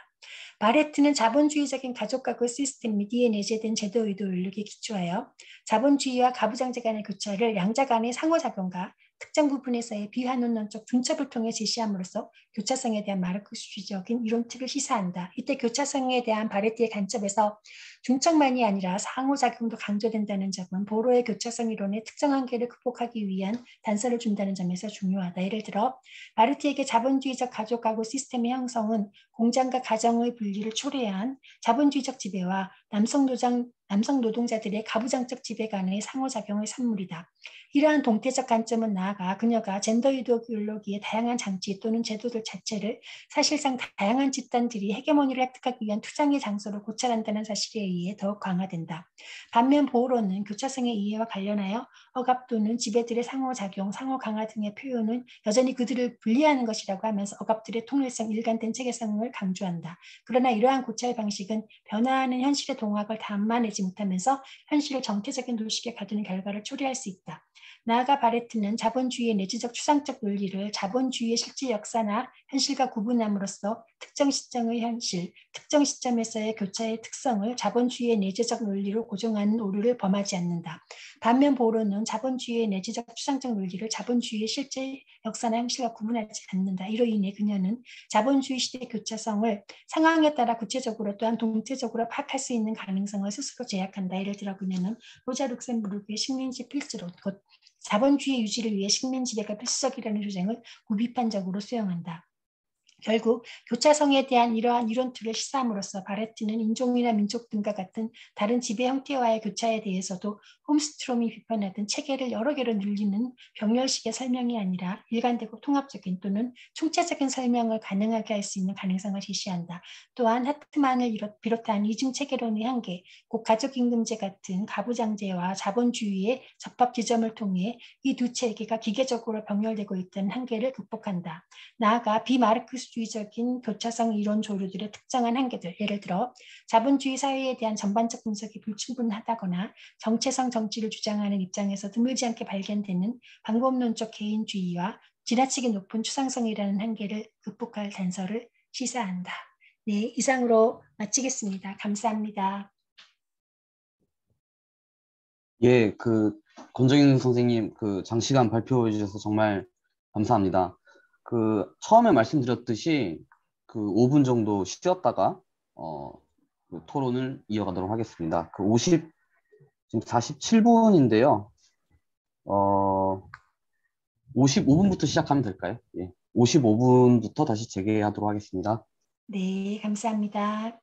바레트는 자본주의적인 가족가구 시스템 및 이에 내재된 제도의도 윤리에 기초하여 자본주의와 가부장제 간의 교차를 양자 간의 상호작용과 특정 부분에서의 비환원론적 중첩을 통해 제시함으로써 교차성에 대한 마르크스주의적인 이론틀을 시사한다. 이때 교차성에 대한 바레트의 관점에서 중첩만이 아니라 상호작용도 강조된다는 점은 보로의 교차성 이론의 특정 한계를 극복하기 위한 단서를 준다는 점에서 중요하다. 예를 들어 바레트에게 자본주의적 가족가구 시스템의 형성은 공장과 가정의 분리를 초래한 자본주의적 지배와 남성 노동자들의 가부장적 지배 간의 상호작용의 산물이다. 이러한 동태적 관점은 나아가 그녀가 젠더 이데올로기의 다양한 장치 또는 제도들 자체를 사실상 다양한 집단들이 헤게모니를 획득하기 위한 투쟁의 장소로 고찰한다는 사실에 의해 더욱 강화된다. 반면 보호론은 교차성의 이해와 관련하여 억압 또는 지배들의 상호작용, 상호 강화 등의 표현은 여전히 그들을 분리하는 것이라고 하면서 억압들의 통일성, 일관된 체계성을 강조한다. 그러나 이러한 고찰 방식은 변화하는 현실의 동학을 담아내지 못하면서 현실을 정체적인 도식에 가두는 결과를 초래할 수 있다. 나아가 바레트는 자본주의의 내재적 추상적 논리를 자본주의의 실제 역사나 현실과 구분함으로써 특정 시점의 현실, 특정 시점에서의 교차의 특성을 자본주의의 내재적 논리로 고정하는 오류를 범하지 않는다. 반면 보로는 자본주의의 내재적 추상적 논리를 자본주의의 실제 역사나 현실과 구분하지 않는다. 이로 인해 그녀는 자본주의 시대 교차성을 상황에 따라 구체적으로 또한 동체적으로 파악할 수 있는 가능성을 스스로 제약한다. 예를 들어 그녀는 로자 룩셈부르크의 식민지 필수로 곧 자본주의 유지를 위해 식민지배가 필수적이라는 주장을 구비판적으로 수용한다. 결국 교차성에 대한 이러한 이론틀을 시사함으로써 바레트는 인종이나 민족 등과 같은 다른 지배 형태와의 교차에 대해서도 홈스트롬이 비판하던 체계를 여러 개로 늘리는 병렬식의 설명이 아니라 일관되고 통합적인 또는 총체적인 설명을 가능하게 할 수 있는 가능성을 제시한다. 또한 하트만을 비롯한 이중 체계론의 한계, 곧 가족임금제 같은 가부장제와 자본주의의 접합 지점을 통해 이 두 체계가 기계적으로 병렬되고 있다는 한계를 극복한다. 나아가 비마르크스주의적인 교차성 이론 조류들의 특정한 한계들, 예를 들어 자본주의 사회에 대한 전반적 분석이 불충분하다거나 정체성 정치를 주장하는 입장에서 드물지 않게 발견되는 방법론적 개인주의와 지나치게 높은 추상성이라는 한계를 극복할 단서를 시사한다. 네, 이상으로 마치겠습니다. 감사합니다.
예, 권정윤 선생님 장시간 발표해 주셔서 정말 감사합니다. 처음에 말씀드렸듯이 5분 정도 쉬었다가 토론을 이어가도록 하겠습니다. 지금 47분인데요. 55분부터 시작하면 될까요? 예. 55분부터 다시 재개하도록 하겠습니다.
네, 감사합니다.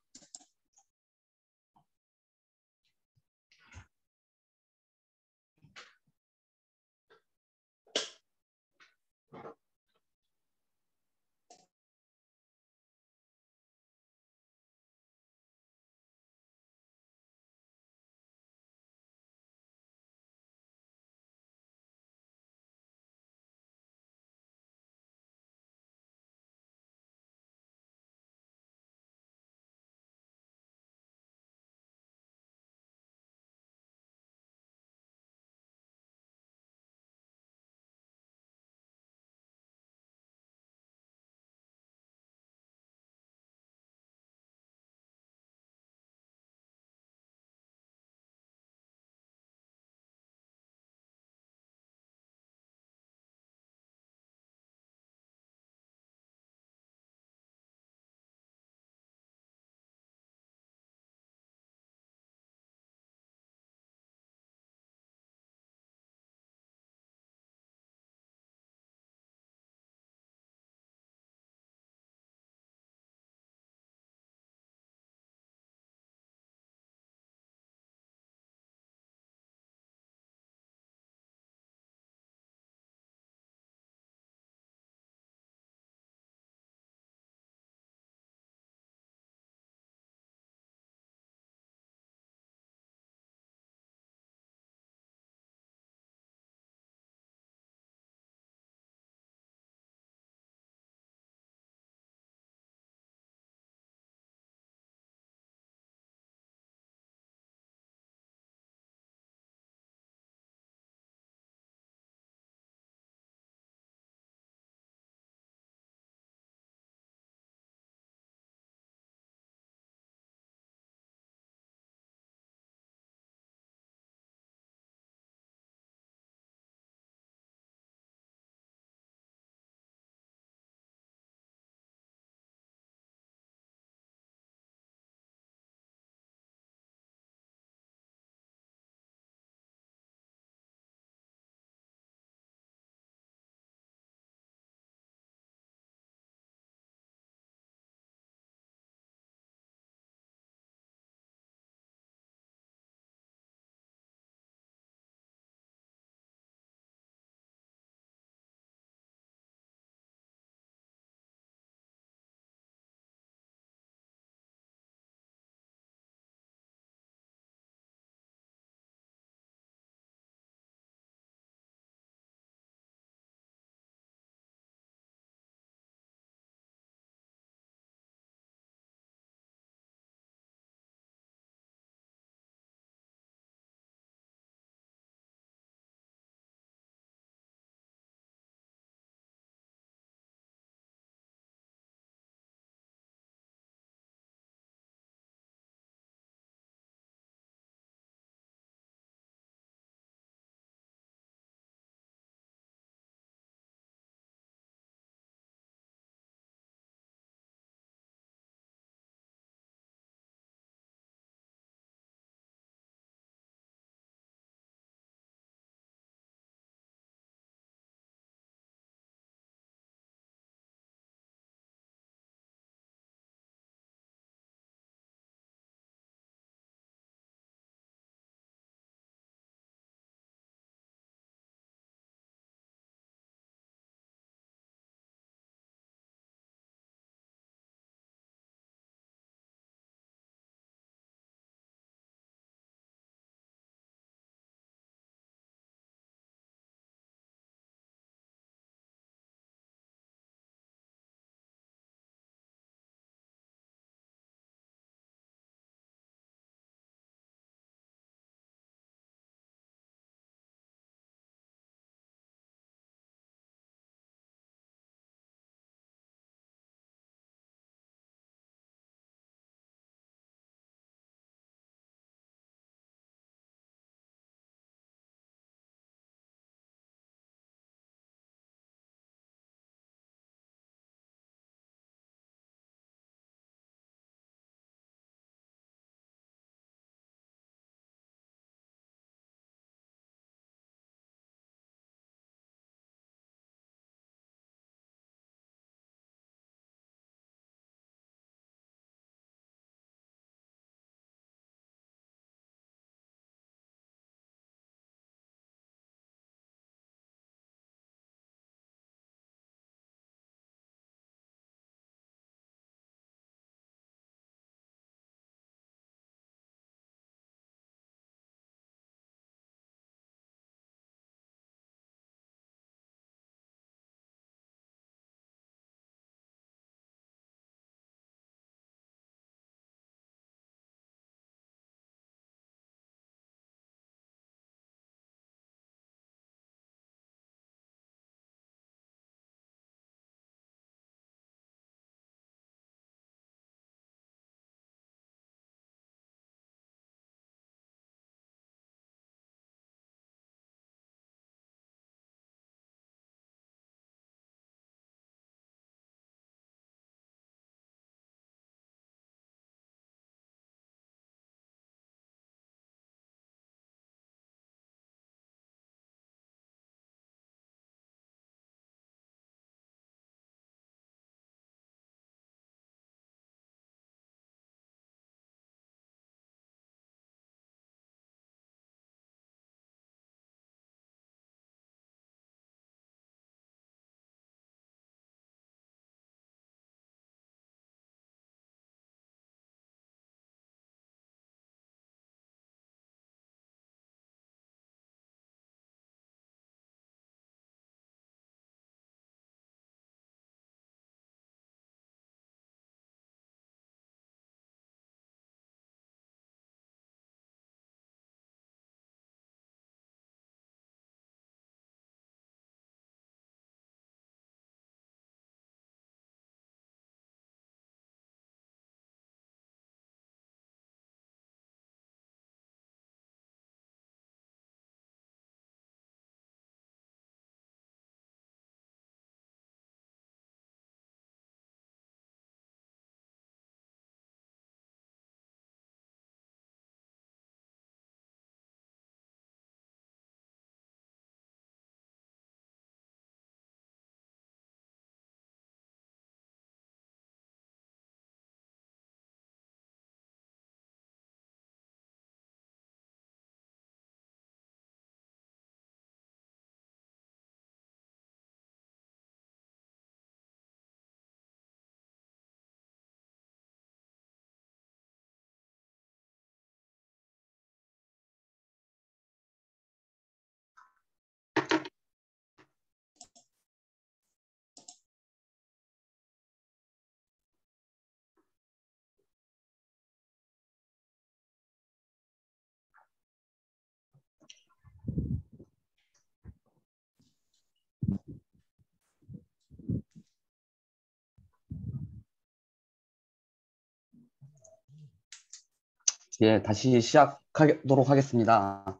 예, 다시 시작하도록 하겠습니다.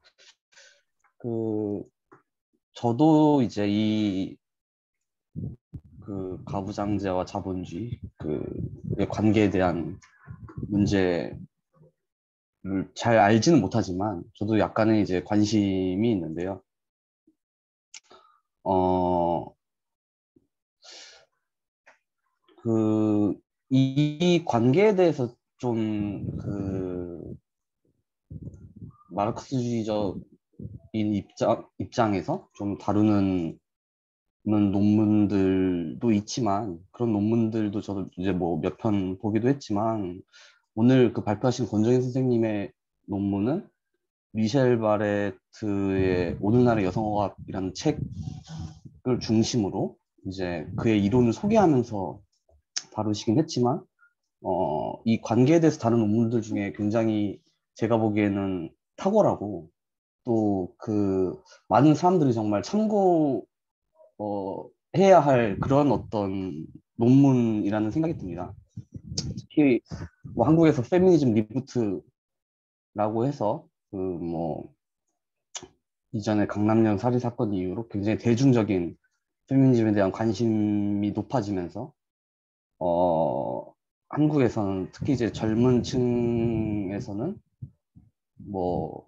그, 저도 이제 가부장제와 자본주의, 의 관계에 대한 문제를 잘 알지는 못하지만, 저도 약간의 이제 관심이 있는데요. 어, 이 관계에 대해서 좀, 마르크스주의적인 입장에서 좀 다루는 논문들도 있지만, 그런 논문들도 저도 이제 뭐 몇 편 보기도 했지만, 오늘 그 발표하신 권정희 선생님의 논문은 미셸 바레트의 오늘날의 여성어학이라는 책을 중심으로 이제 그의 이론을 소개하면서 다루시긴 했지만, 이 관계에 대해서 다른 논문들 중에 굉장히 제가 보기에는 탁월하고 또 많은 사람들이 정말 해야 할 그런 어떤 논문이라는 생각이 듭니다. 특히 뭐 한국에서 페미니즘 리부트라고 해서 이전에 강남역 살인 사건 이후로 굉장히 대중적인 페미니즘에 대한 관심이 높아지면서 어, 한국에서는 특히 이제 젊은 층에서는 뭐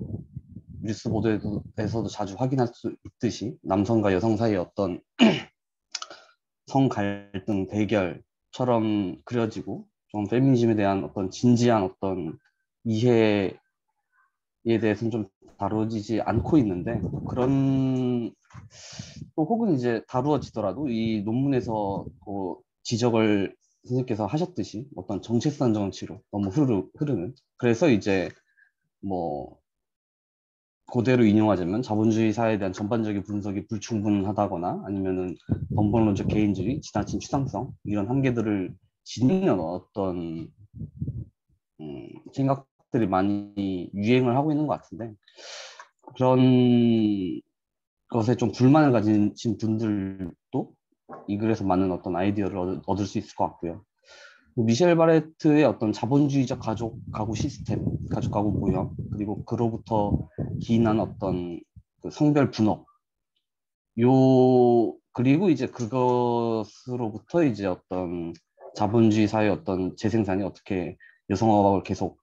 뉴스 보도에서도 자주 확인할 수 있듯이 남성과 여성 사이의 어떤 성 갈등 대결처럼 그려지고 좀 페미니즘에 대한 어떤 진지한 어떤 이해에 대해서는 좀 다뤄지지 않고 있는데 또 혹은 이제 다루어지더라도 이 논문에서 지적을 선생님께서 하셨듯이 어떤 정체성 정치로 너무 흐르는 그래서 이제 뭐 그대로 인용하자면 자본주의 사회에 대한 전반적인 분석이 불충분하다거나 아니면은 번번론적 개인주의, 지나친 추상성 이런 한계들을 지니는 어떤 생각들이 많이 유행을 하고 있는 것 같은데 그런 것에 좀 불만을 가진 분들도 이 글에서 많은 어떤 아이디어를 얻을 수 있을 것 같고요. 미셸 바레트의 어떤 자본주의적 가구 시스템, 가족 가구 모형, 그리고 그로부터 기인한 어떤 성별 분업, 그리고 이제 그것으로부터 이제 어떤 자본주의 사회의 어떤 재생산이 어떻게 여성어학을 계속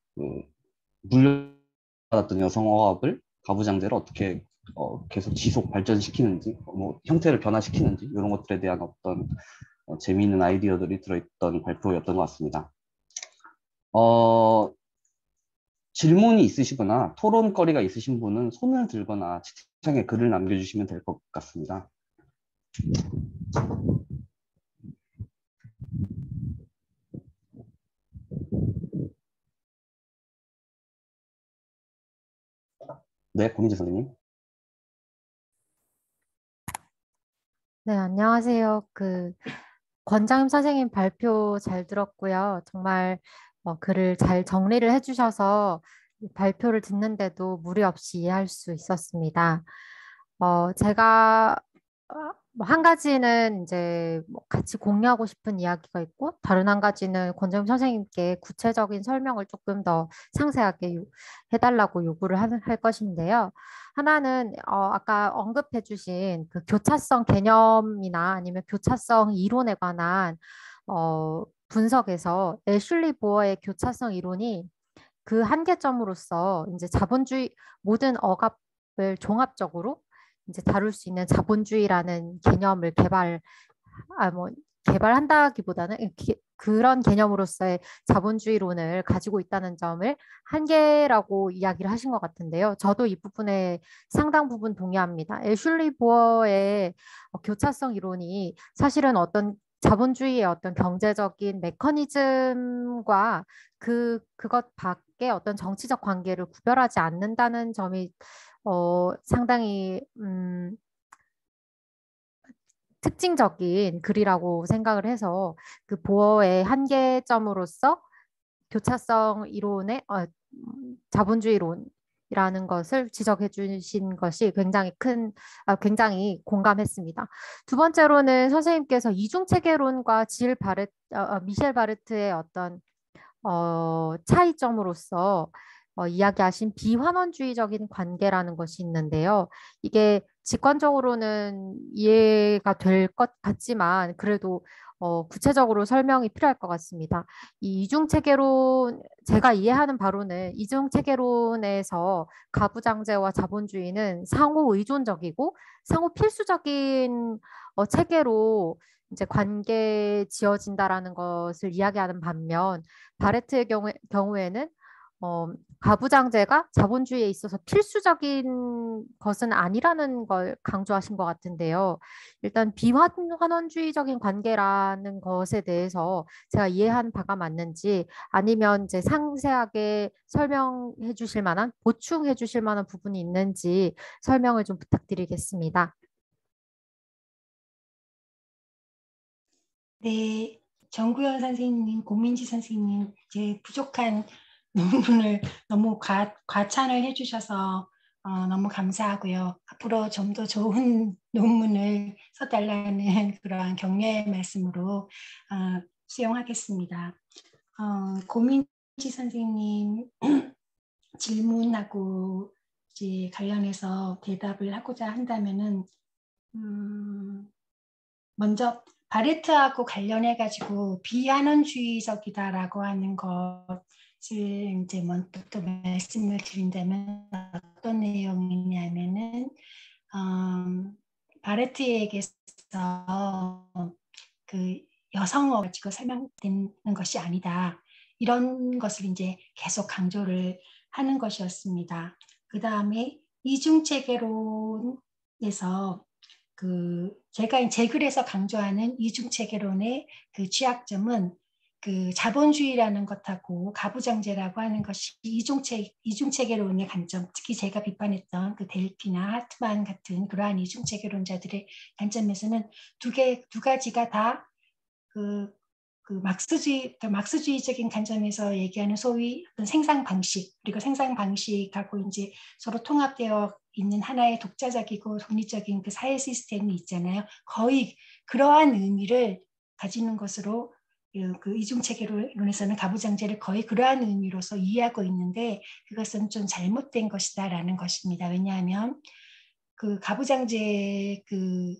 물려받았던 여성어학을 가부장제를 어떻게 계속 지속 발전시키는지, 뭐 형태를 변화시키는지 이런 것들에 대한 어떤 재미있는 아이디어들이 들어있던 발표였던 것 같습니다. 질문이 있으시거나 토론거리가 있으신 분은 손을 들거나 채팅창에 글을 남겨주시면 될 것 같습니다. 네, 고민재 선생님.
네, 안녕하세요. 권장임 선생님 발표 잘 들었고요. 정말 글을 잘 정리를 해주셔서 이 발표를 듣는데도 무리 없이 이해할 수 있었습니다. 제가 뭐한 가지는 이제 뭐 같이 공유하고 싶은 이야기가 있고, 다른 한 가지는 권정임 선생님께 구체적인 설명을 조금 더 상세하게 해달라고 요구를 할 것인데요. 하나는 아까 언급해주신 그 교차성 개념이나 아니면 교차성 이론에 관한 분석에서 애슐리 보어의 교차성 이론이 그 한계점으로서 이제 자본주의 모든 억압을 종합적으로 이제 다룰 수 있는 자본주의라는 개념을 뭐 개발한다기보다는 그런 개념으로서의 자본주의론을 가지고 있다는 점을 한계라고 이야기를 하신 것 같은데요. 저도 이 부분에 상당 부분 동의합니다. 애슐리 보어의 교차성 이론이 사실은 어떤 자본주의의 어떤 경제적인 메커니즘과 그것 밖에 어떤 정치적 관계를 구별하지 않는다는 점이 상당히 특징적인 글이라고 생각을 해서 그 보어의 한계점으로서 교차성 이론의 자본주의론이라는 것을 지적해 주신 것이 굉장히 공감했습니다. 두 번째로는 선생님께서 이중체계론과 미셸 바르트의 어떤 차이점으로서 이야기하신 비환원주의적인 관계라는 것이 있는데요. 이게 직관적으로는 이해가 될 것 같지만 그래도 구체적으로 설명이 필요할 것 같습니다. 이 이중체계론, 제가 이해하는 바로는 이중체계론에서 가부장제와 자본주의는 상호 의존적이고 상호 필수적인 체계로 이제 관계 지어진다라는 것을 이야기하는 반면 바레트의 경우에는 가부장제가 자본주의에 있어서 필수적인 것은 아니라는 걸 강조하신 것 같은데요. 일단 비환원주의적인 관계라는 것에 대해서 제가 이해한 바가 맞는지 아니면 이제 상세하게 설명해 주실 만한, 보충해 주실 만한 부분이 있는지 설명을 좀 부탁드리겠습니다.
네, 정구현 선생님, 고민지 선생님, 제 부족한 논문을 너무 과찬을 해주셔서 너무 감사하고요. 앞으로 좀 더 좋은 논문을 써달라는 그러한 격려의 말씀으로 수용하겠습니다. 고민지 선생님 질문하고 이제 관련해서 대답을 하고자 한다면은 먼저 바레트하고 관련해 가지고 비환원주의적이다라고 하는 것을 이제 먼저 말씀을 드린다면 어떤 내용이냐면은 바레트에게서 그 여성어 가지고 설명되는 것이 아니다. 이런 것을 이제 계속 강조를 하는 것이었습니다. 그 다음에 이중체계론에서 제가 제 글에서 강조하는 이중체계론의 그 취약점은 그 자본주의라는 것하고 가부장제라고 하는 것이 이중체계론의 관점, 특히 제가 비판했던 그 델피나 하트만 같은 그러한 이중체계론자들의 관점에서는 두 가지가 다 막스주의적인 관점에서 얘기하는 소위 어떤 생산 방식, 그리고 생산 방식하고 이제 서로 통합되어 있는 하나의 독자적이고 독립적인 그 사회 시스템이 있잖아요. 거의 그러한 의미를 가지는 것으로 그 이중체계론에서는 가부장제를 거의 그러한 의미로서 이해하고 있는데 그것은 좀 잘못된 것이다라는 것입니다. 왜냐하면 그 가부장제 그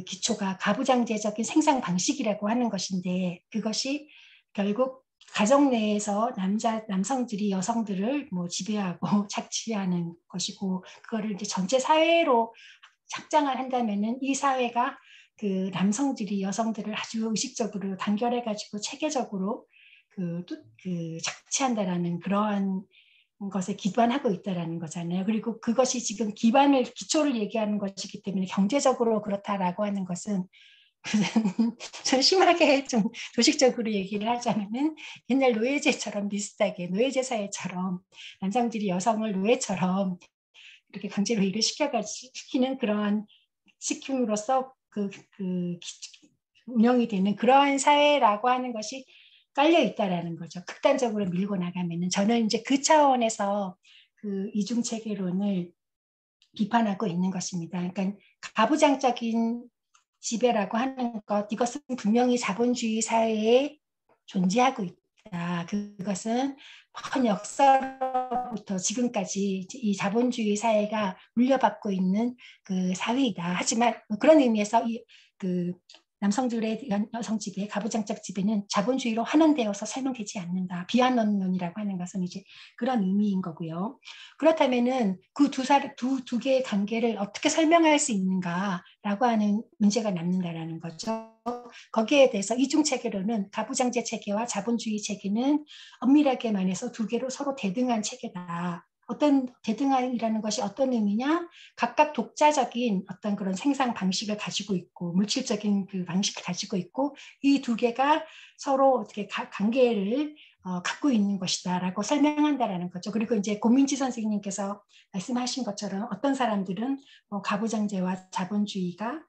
기초가 가부장제적인 생산 방식이라고 하는 것인데 그것이 결국 가정 내에서 남성들이 여성들을 뭐 지배하고 착취하는 것이고 그거를 이제 전체 사회로 확장을 한다면은 이 사회가 그 남성들이 여성들을 아주 의식적으로 단결해가지고 체계적으로 그 착취한다라는 그러한 것에 기반하고 있다라는 거잖아요. 그리고 그것이 지금 기초를 얘기하는 것이기 때문에 경제적으로 그렇다라고 하는 것은 좀 심하게 좀 도식적으로 얘기를 하자면은 옛날 노예제처럼 비슷하게 노예제 사회처럼 남성들이 여성을 노예처럼 이렇게 강제로 일을 시키는 그러한 시킴으로써 운영이 되는 그러한 사회라고 하는 것이 깔려 있다라는 거죠. 극단적으로 밀고 나가면은 저는 이제 그 차원에서 그 이중체계론을 비판하고 있는 것입니다. 그러니까 가부장적인 지배라고 하는 것, 이것은 분명히 자본주의 사회에 존재하고 있다. 그것은 먼 역사로부터 지금까지 이 자본주의 사회가 물려받고 있는 그 사회이다. 하지만 그런 의미에서 그 남성들의 여성 지배, 가부장적 지배는 자본주의로 환원되어서 설명되지 않는다. 비환원론이라고 하는 것은 이제 그런 의미인 거고요. 그렇다면은 그 두 개의 관계를 어떻게 설명할 수 있는가라고 하는 문제가 남는다라는 거죠. 거기에 대해서 이중체계론은 가부장제 체계와 자본주의 체계는 엄밀하게 말해서 두 개로 서로 대등한 체계다. 어떤 대등이라는 것이 어떤 의미냐? 각각 독자적인 어떤 그런 생산 방식을 가지고 있고 물질적인 그 방식을 가지고 있고 이 두 개가 서로 어떻게 관계를 갖고 있는 것이다라고 설명한다라는 거죠. 그리고 이제 고민지 선생님께서 말씀하신 것처럼 어떤 사람들은 가부장제와 자본주의가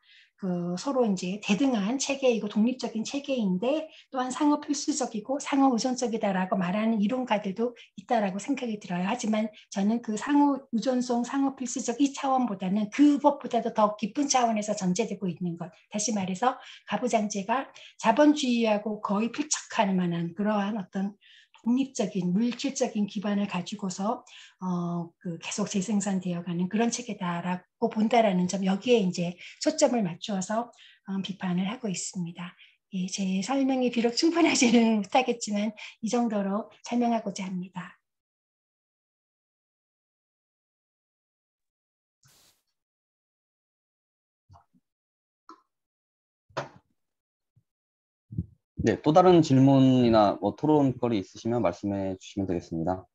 서로 이제 대등한 체계이고 독립적인 체계인데 또한 상호 필수적이고 상호 의존적이다라고 말하는 이론가들도 있다라고 생각이 들어요. 하지만 저는 그 상호 의존성, 상호 필수적 이 차원보다는 그것보다도 더 깊은 차원에서 전제되고 있는 것. 다시 말해서 가부장제가 자본주의하고 거의 필착할 만한 그러한 어떤 독립적인 물질적인 기반을 가지고서 계속 재생산되어가는 그런 체계다라고 본다라는 점, 여기에 이제 초점을 맞추어서 비판을 하고 있습니다. 예, 제 설명이 비록 충분하지는 못하겠지만 이 정도로 설명하고자 합니다.
네, 또 다른 질문이나 뭐 토론거리 있으시면 말씀해 주시면 되겠습니다.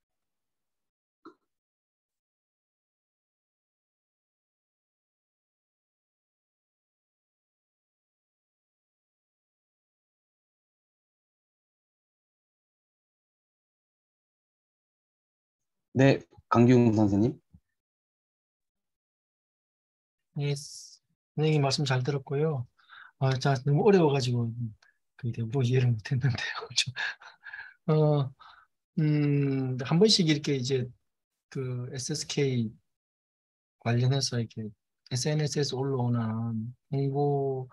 네, 강기웅 선생님.
예, 선생님 말씀 잘 들었고요. 자, 너무 어려워가지고 그 대부분 이해를 못했는데요. 어, 한 번씩 이렇게 이제 그 SSK 관련해서 이렇게 SNS에서 올라오는 홍보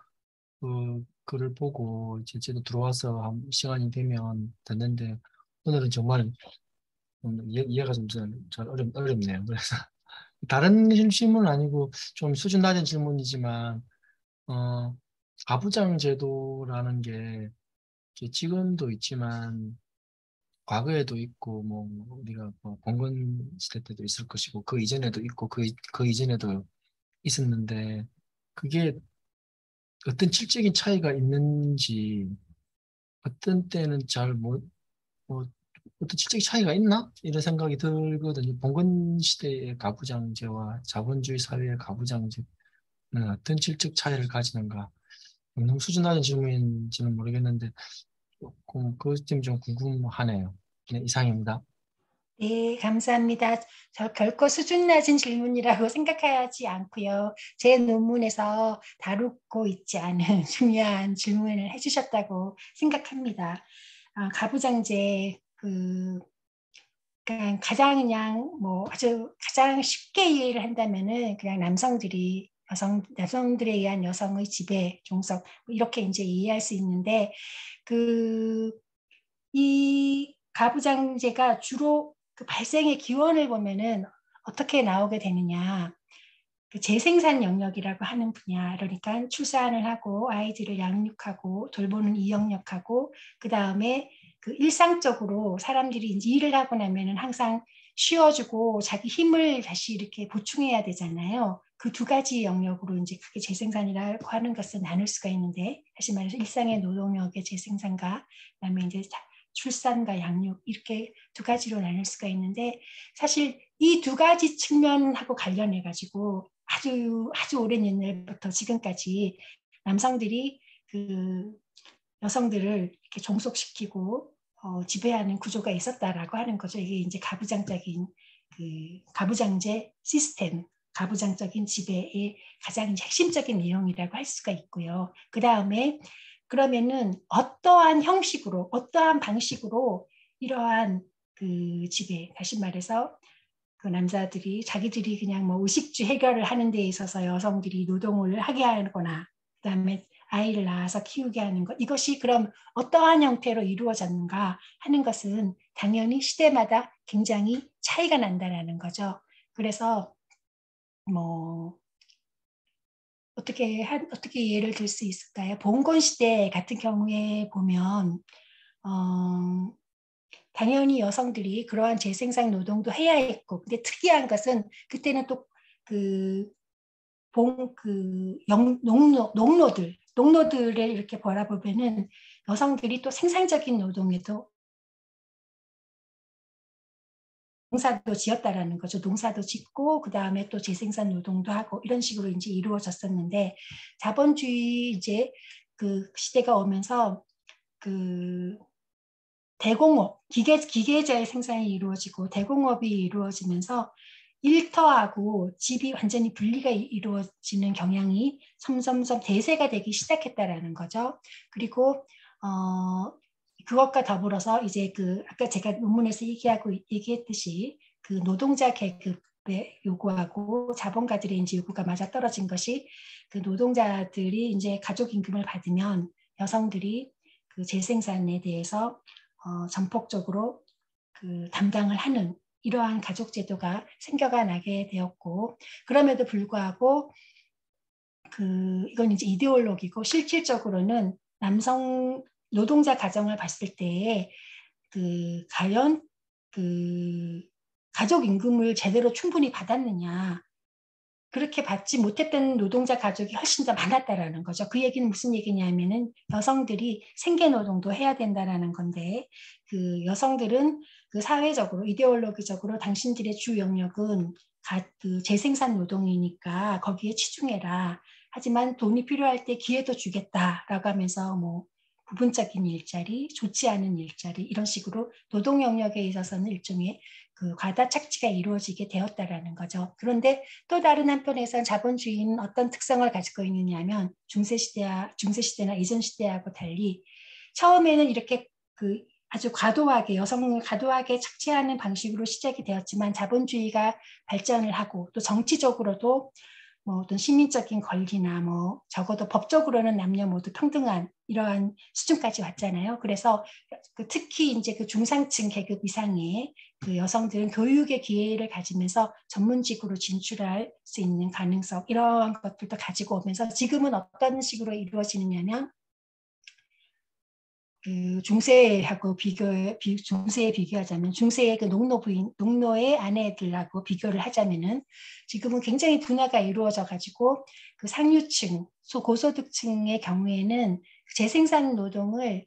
글을 보고 이제 저도 들어와서 한 시간이 되면 됐는데 오늘은 정말 이해가 좀 잘 어렵네요. 그래서 다른 질문은 아니고 좀 수준 낮은 질문이지만 가부장 제도라는 게 지금도 있지만 과거에도 있고 뭐 우리가 뭐 봉건 시대 때도 있을 것이고 그 이전에도 있고 그 이전에도 있었는데 그게 어떤 질적인 차이가 있는지 어떤 때는 뭐 어떤 질적인 차이가 있나 이런 생각이 들거든요. 봉건 시대의 가부장제와 자본주의 사회의 가부장제는 어떤 질적 차이를 가지는가. 너무 수준 낮은 질문인지는 모르겠는데 조금 그 점이 좀 궁금하네요. 네, 이상입니다.
네, 감사합니다. 저 결코 수준 낮은 질문이라고 생각하지 않고요. 제 논문에서 다루고 있지 않은 중요한 질문을 해주셨다고 생각합니다. 가부장제 그러니까 가장 그냥 뭐 아주 가장 쉽게 이해를 한다면은 그냥 남성들에 의한 여성의 지배, 종속 뭐 이렇게 이제 이해할 수 있는데 이 가부장제가 주로 그 발생의 기원을 보면은 어떻게 나오게 되느냐. 그 재생산 영역이라고 하는 분야, 그러니까 출산을 하고 아이들을 양육하고 돌보는 이 영역하고 그 다음에 그 일상적으로 사람들이 이제 일을 하고 나면은 항상 쉬어주고 자기 힘을 다시 이렇게 보충해야 되잖아요. 그 두 가지 영역으로 이제 그게 재생산이라고 하는 것을 나눌 수가 있는데, 다시 말해서 일상의 노동력의 재생산과 그다음에 이제 출산과 양육 이렇게 두 가지로 나눌 수가 있는데, 사실 이 두 가지 측면하고 관련해 가지고 아주 오랜 옛날부터 지금까지 남성들이 그 여성들을 이렇게 종속시키고 지배하는 구조가 있었다라고 하는 거죠. 이게 이제 가부장적인 가부장제 시스템, 가부장적인 지배의 가장 핵심적인 내용이라고 할 수가 있고요. 그 다음에 그러면은 어떠한 형식으로, 어떠한 방식으로 이러한 그 지배, 다시 말해서 그 남자들이 자기들이 그냥 뭐 의식주 해결을 하는 데 있어서 여성들이 노동을 하게 하거나 그다음에 아이를 낳아서 키우게 하는 것, 이것이 그럼 어떠한 형태로 이루어졌는가 하는 것은 당연히 시대마다 굉장히 차이가 난다라는 거죠. 그래서 뭐 어떻게 예를 들 수 있을까요? 봉건 시대 같은 경우에 보면 당연히 여성들이 그러한 재생산 노동도 해야 했고, 근데 특이한 것은 그때는 또 농노들을 이렇게 바라보면은 여성들이 또 생산적인 노동에도 농사도 지었다라는 거죠. 농사도 짓고 그 다음에 또 재생산 노동도 하고 이런 식으로 이제 이루어졌었는데, 자본주의 이제 그 시대가 오면서 그 대공업, 기계자의 생산이 이루어지고 대공업이 이루어지면서 일터하고 집이 완전히 분리가 이루어지는 경향이 점점점 대세가 되기 시작했다라는 거죠. 그리고 그것과 더불어서 이제 아까 제가 논문에서 얘기했듯이 그 노동자 계급의 요구하고 자본가들의 이제 요구가 맞아떨어진 것이, 그 노동자들이 이제 가족 임금을 받으면 여성들이 그 재생산에 대해서 전폭적으로 그 담당을 하는 이러한 가족 제도가 생겨나게 되었고, 그럼에도 불구하고 이건 이제 이데올로기고, 실질적으로는 남성 노동자 가정을 봤을 때에 과연 가족 임금을 제대로 충분히 받았느냐, 그렇게 받지 못했던 노동자 가족이 훨씬 더 많았다라는 거죠. 그 얘기는 무슨 얘기냐면은 여성들이 생계 노동도 해야 된다라는 건데, 여성들은 사회적으로 이데올로기적으로 당신들의 주 영역은 재생산 노동이니까 거기에 치중해라. 하지만 돈이 필요할 때 기회도 주겠다라고 하면서 뭐 부분적인 일자리, 좋지 않은 일자리 이런 식으로 노동 영역에 있어서는 일종의 과다 착취가 이루어지게 되었다라는 거죠. 그런데 또 다른 한편에서는 자본주의는 어떤 특성을 가지고 있느냐면 중세시대나 이전 시대하고 달리 처음에는 이렇게 아주 과도하게 여성을 과도하게 착취하는 방식으로 시작이 되었지만, 자본주의가 발전을 하고 또 정치적으로도 뭐 어떤 시민적인 권리나 뭐 적어도 법적으로는 남녀 모두 평등한 이러한 수준까지 왔잖아요. 그래서 특히 이제 중상층 계급 이상의 여성들은 교육의 기회를 가지면서 전문직으로 진출할 수 있는 가능성, 이러한 것들도 가지고 오면서 지금은 어떤 식으로 이루어지느냐면 중세에 비교하자면 중세의 농노의 아내들하고 비교를 하자면은 지금은 굉장히 분화가 이루어져 가지고 상류층, 고소득층의 경우에는 재생산 노동을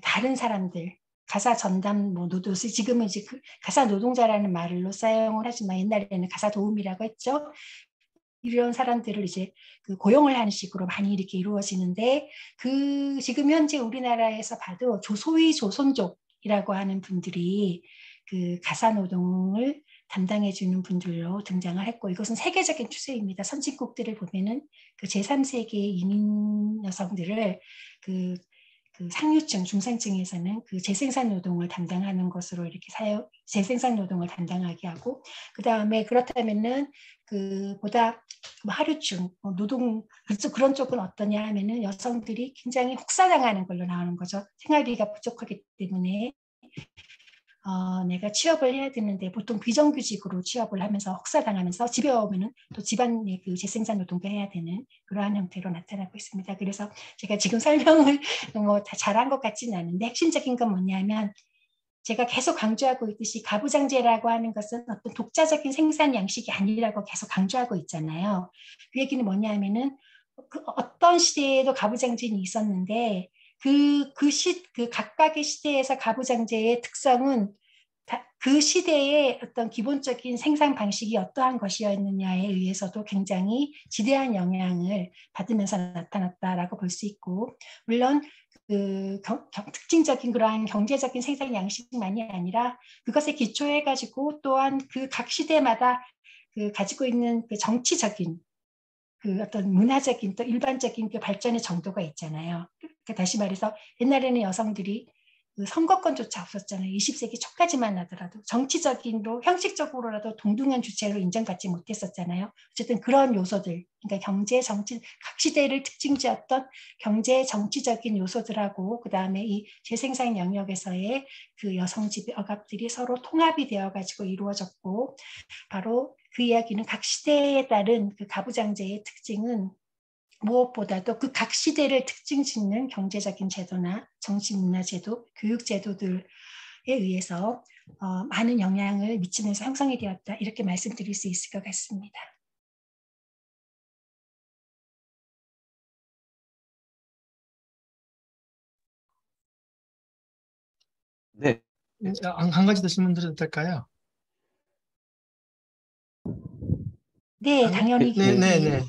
다른 사람들, 가사 전담 노동, 지금은 이제 가사 노동자라는 말로 사용을 하지만 옛날에는 가사 도우미라고 했죠. 이런 사람들을 이제 고용을 하는 식으로 많이 이렇게 이루어지는데, 지금 현재 우리나라에서 봐도 소위 조선족이라고 하는 분들이 가사 노동을 담당해 주는 분들로 등장을 했고, 이것은 세계적인 추세입니다. 선진국들을 보면은 제3세계 이민 여성들을 상류층, 중상층에서는 재생산 노동을 담당하는 것으로 이렇게 재생산 노동을 담당하게 하고, 그 다음에 그렇다면은 보다 하류층 노동 그런 쪽은 어떠냐 하면은 여성들이 굉장히 혹사당하는 걸로 나오는 거죠. 생활비가 부족하기 때문에 내가 취업을 해야 되는데 보통 비정규직으로 취업을 하면서 혹사당하면서 집에 오면은 또 집안의 재생산 노동도 해야 되는 그러한 형태로 나타나고 있습니다. 그래서 제가 지금 설명을 뭐 다 잘한 것 같지는 않은데, 핵심적인 건 뭐냐면 제가 계속 강조하고 있듯이 가부장제라고 하는 것은 어떤 독자적인 생산 양식이 아니라고 계속 강조하고 있잖아요. 그 얘기는 뭐냐 하면은 어떤 시대에도 가부장제는 있었는데 각각의 시대에서 가부장제의 특성은 그 시대의 어떤 기본적인 생산 방식이 어떠한 것이었느냐에 의해서도 굉장히 지대한 영향을 받으면서 나타났다라고 볼 수 있고, 물론 특징적인 그러한 경제적인 생산 양식만이 아니라 그것에 기초해가지고 또한 각 시대마다 가지고 있는 정치적인 어떤 문화적인 또 일반적인 발전의 정도가 있잖아요. 다시 말해서 옛날에는 여성들이 선거권조차 없었잖아요. 20세기 초까지만 하더라도 정치적인로 형식적으로라도 동등한 주체로 인정받지 못했었잖아요. 어쨌든 그런 요소들, 그러니까 경제, 정치, 각 시대를 특징지었던 경제, 정치적인 요소들하고 그 다음에 이 재생산 영역에서의 여성 지배 억압들이 서로 통합이 되어가지고 이루어졌고, 바로 그 이야기는 각 시대에 따른 가부장제의 특징은 무엇보다도 각 시대를 특징 짓는 경제적인 제도나 정치 문화 제도, 교육 제도들에 의해서 많은 영향을 미치면서 형성이 되었다, 이렇게 말씀드릴 수 있을 것 같습니다.
네.
한 가지 더 질문 드려도 될까요?
네, 당연히.
네.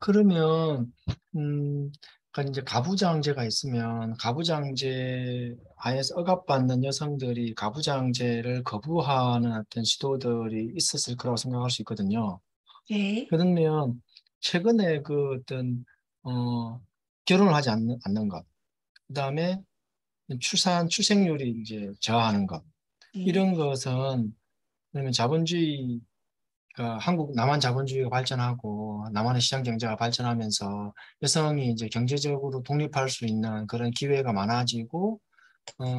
그러면 그러니까 이제 가부장제가 있으면 가부장제 하에서 억압받는 여성들이 가부장제를 거부하는 어떤 시도들이 있었을 거라고 생각할 수 있거든요.
네.
그러면 최근에 어떤 결혼을 하지 않는 것, 그다음에 출생률이 이제 저하하는 것,
네.
이런 것은 그러면 남한 자본주의가 발전하고 남한의 시장 경제가 발전하면서 여성이 이제 경제적으로 독립할 수 있는 그런 기회가 많아지고,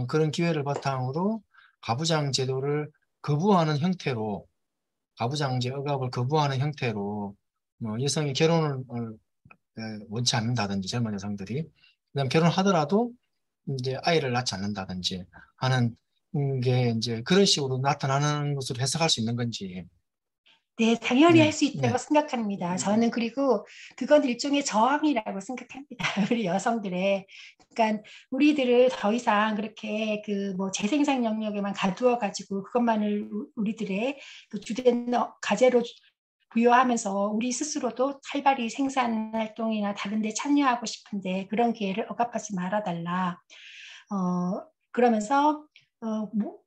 그런 기회를 바탕으로 가부장 제도를 거부하는 형태로, 가부장제 억압을 거부하는 형태로 뭐 여성이 결혼을 원치 않는다든지, 젊은 여성들이 그다음 결혼하더라도 이제 아이를 낳지 않는다든지 하는 게 이제 그런 식으로 나타나는 것으로 해석할 수 있는 건지.
네, 당연히 할
네,
수 있다고
네,
생각합니다. 저는 그리고 그건 일종의 저항이라고 생각합니다. 우리 여성들의. 그러니까 우리들을 더 이상 그렇게 그 뭐 재생산 영역에만 가두어 가지고 그것만을 우리들의 그 주된 과제로 부여하면서 우리 스스로도 활발히 생산 활동이나 다른 데 참여하고 싶은데 그런 기회를 억압하지 말아달라. 그러면서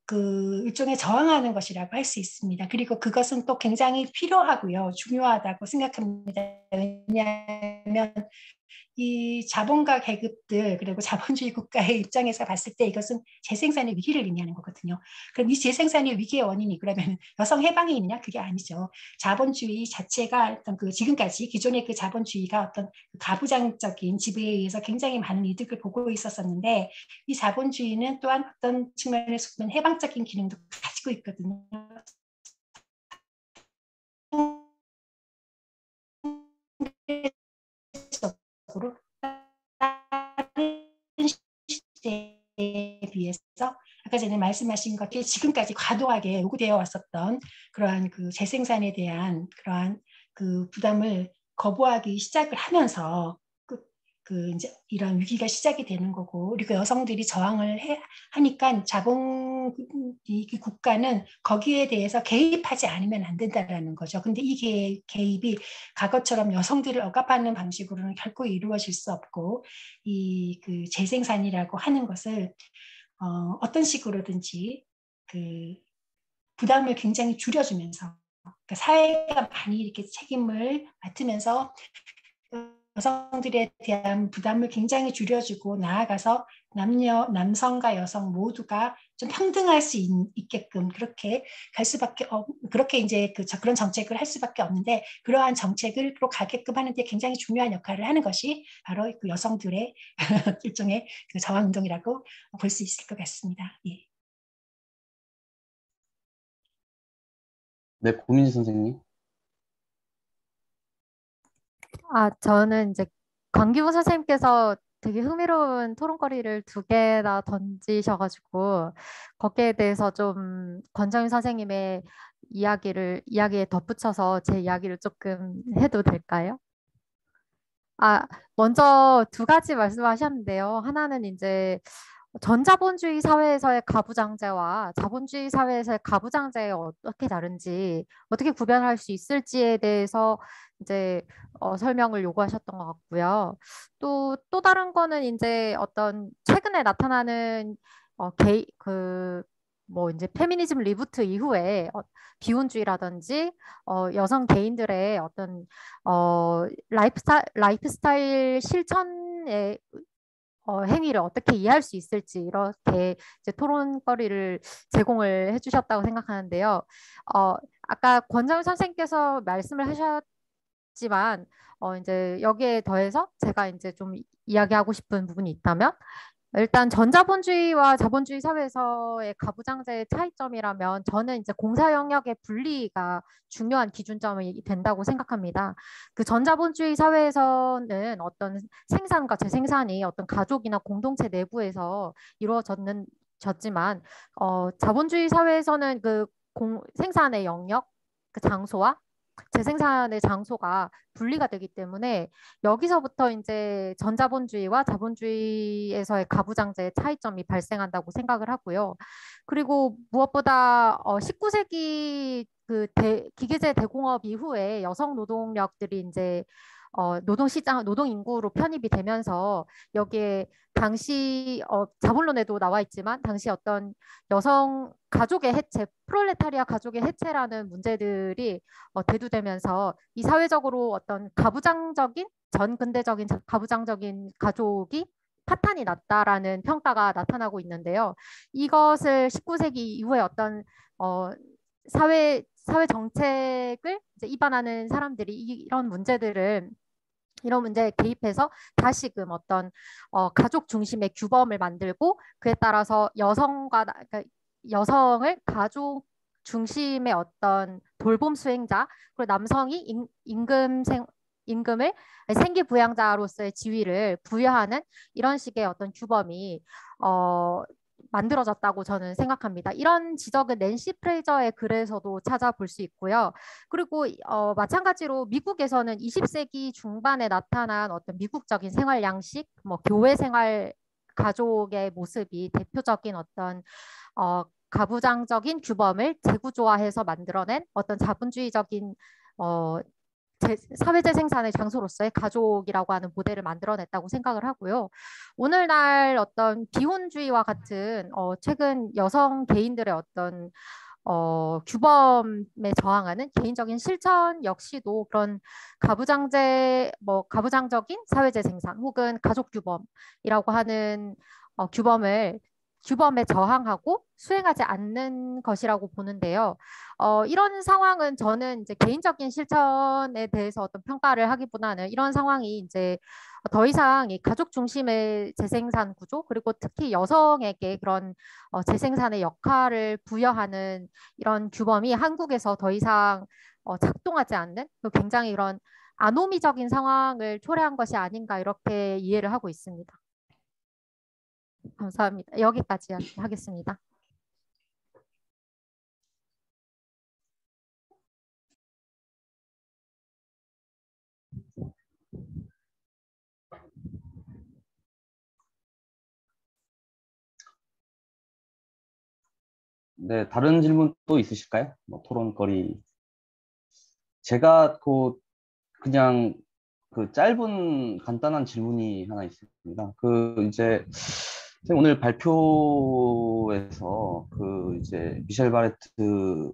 그 일종의 저항하는 것이라고 할 수 있습니다. 그리고 그것은 또 굉장히 필요하고요. 중요하다고 생각합니다. 왜냐하면 이 자본가 계급들 그리고 자본주의 국가의 입장에서 봤을 때 이것은 재생산의 위기를 의미하는 거거든요. 그럼 이 재생산의 위기의 원인이 그러면 여성 해방이 있느냐? 그게 아니죠. 자본주의 자체가 어떤 그 지금까지 기존의 그 자본주의가 어떤 가부장적인 지배에 의해서 굉장히 많은 이득을 보고 있었었는데 이 자본주의는 또한 어떤 측면에서 보면 해방적인 기능도 가지고 있거든요. 다른 시대에 비해서 아까 전에 말씀하신 것이 지금까지 과도하게 요구되어 왔었던 그러한 그 재생산에 대한 그러한 그 부담을 거부하기 시작을 하면서 그 이제 이런 위기가 시작이 되는 거고 그리고 여성들이 저항을 하니까 자본 이 국가는 거기에 대해서 개입하지 않으면 안 된다라는 거죠. 근데 이 개입이 과거처럼 여성들을 억압하는 방식으로는 결코 이루어질 수 없고 이 그 재생산이라고 하는 것을 어떤 식으로든지 그 부담을 굉장히 줄여주면서 그러니까 사회가 많이 이렇게 책임을 맡으면서 여성들에 대한 부담을 굉장히 줄여주고 나아가서 남성과 여성 모두가 좀 평등할 수 있게끔 그렇게 갈 수밖에 그렇게 이제 그런 정책을 할 수밖에 없는데 그러한 정책으로 가게끔 하는데 굉장히 중요한 역할을 하는 것이 바로 그 여성들의 일종의 그 저항 운동이라고 볼 수 있을 것 같습니다. 예.
네, 고민지 선생님.
저는 이제 강기부 선생님께서 되게 흥미로운 토론거리를 두 개나 던지셔가지고 거기에 대해서 좀 권정윤 선생님의 이야기에 덧붙여서 제 이야기를 조금 해도 될까요? 아, 먼저 두 가지 말씀하셨는데요. 하나는 이제 전자본주의 사회에서의 가부장제와 자본주의 사회에서의 가부장제 어떻게 다른지, 어떻게 구별할 수 있을지에 대해서 이제 설명을 요구하셨던 것 같고요. 또 다른 거는 이제 어떤 최근에 나타나는 뭐 이제 페미니즘 리부트 이후에 비혼주의라든지 여성 개인들의 어떤 라이프스타일 실천의 행위를 어떻게 이해할 수 있을지 이렇게 이제 토론거리를 제공을 해주셨다고 생각하는데요. 아까 권정윤 선생님께서 말씀을 하셨지만 이제 여기에 더해서 제가 이제 좀 이야기하고 싶은 부분이 있다면 일단 전자본주의와 자본주의 사회에서의 가부장제의 차이점이라면 저는 이제 공사 영역의 분리가 중요한 기준점이 된다고 생각합니다. 그 전자본주의 사회에서는 어떤 생산과 재생산이 어떤 가족이나 공동체 내부에서 졌지만 자본주의 사회에서는 생산의 영역, 그 장소와 재생산의 장소가 분리가 되기 때문에 여기서부터 이제 전자본주의와 자본주의에서의 가부장제의 차이점이 발생한다고 생각을 하고요. 그리고 무엇보다 19세기 기계제 대공업 이후에 여성 노동력들이 이제 노동시장, 노동인구로 편입이 되면서 여기에 당시 자본론에도 나와 있지만 당시 어떤 여성 가족의 해체, 프롤레타리아 가족의 해체라는 문제들이 대두되면서 이 사회적으로 어떤 전근대적인 가부장적인 가족이 파탄이 났다라는 평가가 나타나고 있는데요. 이것을 19세기 이후에 어떤 사회 정책을 이제 입안하는 사람들이 이런 문제에 개입해서 다시금 어떤 가족 중심의 규범을 만들고 그에 따라서 그러니까 여성을 가족 중심의 어떤 돌봄 수행자, 그리고 남성이 임금을 생계 부양자로서의 지위를 부여하는 이런 식의 어떤 규범이 만들어졌다고 저는 생각합니다. 이런 지적은 낸시 프레이저의 글에서도 찾아볼 수 있고요. 그리고 마찬가지로 미국에서는 20세기 중반에 나타난 어떤 미국적인 생활 양식, 뭐 교회 생활 가족의 모습이 대표적인 어떤 가부장적인 규범을 재구조화해서 만들어낸 어떤 자본주의적인 사회재 생산의 장소로서의 가족이라고 하는 모델을 만들어냈다고 생각을 하고요. 오늘날 어떤 비혼주의와 같은 최근 여성 개인들의 어떤 규범에 저항하는 개인적인 실천 역시도 그런 가부장적인 사회재 생산 혹은 가족 규범이라고 하는 규범에 저항하고 수행하지 않는 것이라고 보는데요. 이런 상황은 저는 이제 개인적인 실천에 대해서 어떤 평가를 하기보다는 이런 상황이 이제 더 이상 이 가족 중심의 재생산 구조 그리고 특히 여성에게 그런 재생산의 역할을 부여하는 이런 규범이 한국에서 더 이상 작동하지 않는 굉장히 이런 아노미적인 상황을 초래한 것이 아닌가 이렇게 이해를 하고 있습니다. 감사합니다. 여기까지 하겠습니다.
네, 다른 질문 또 있으실까요? 뭐 토론거리. 제가 그냥 그 짧은 간단한 질문이 하나 있습니다. 이제 오늘 발표에서 이제 미셸 바레트의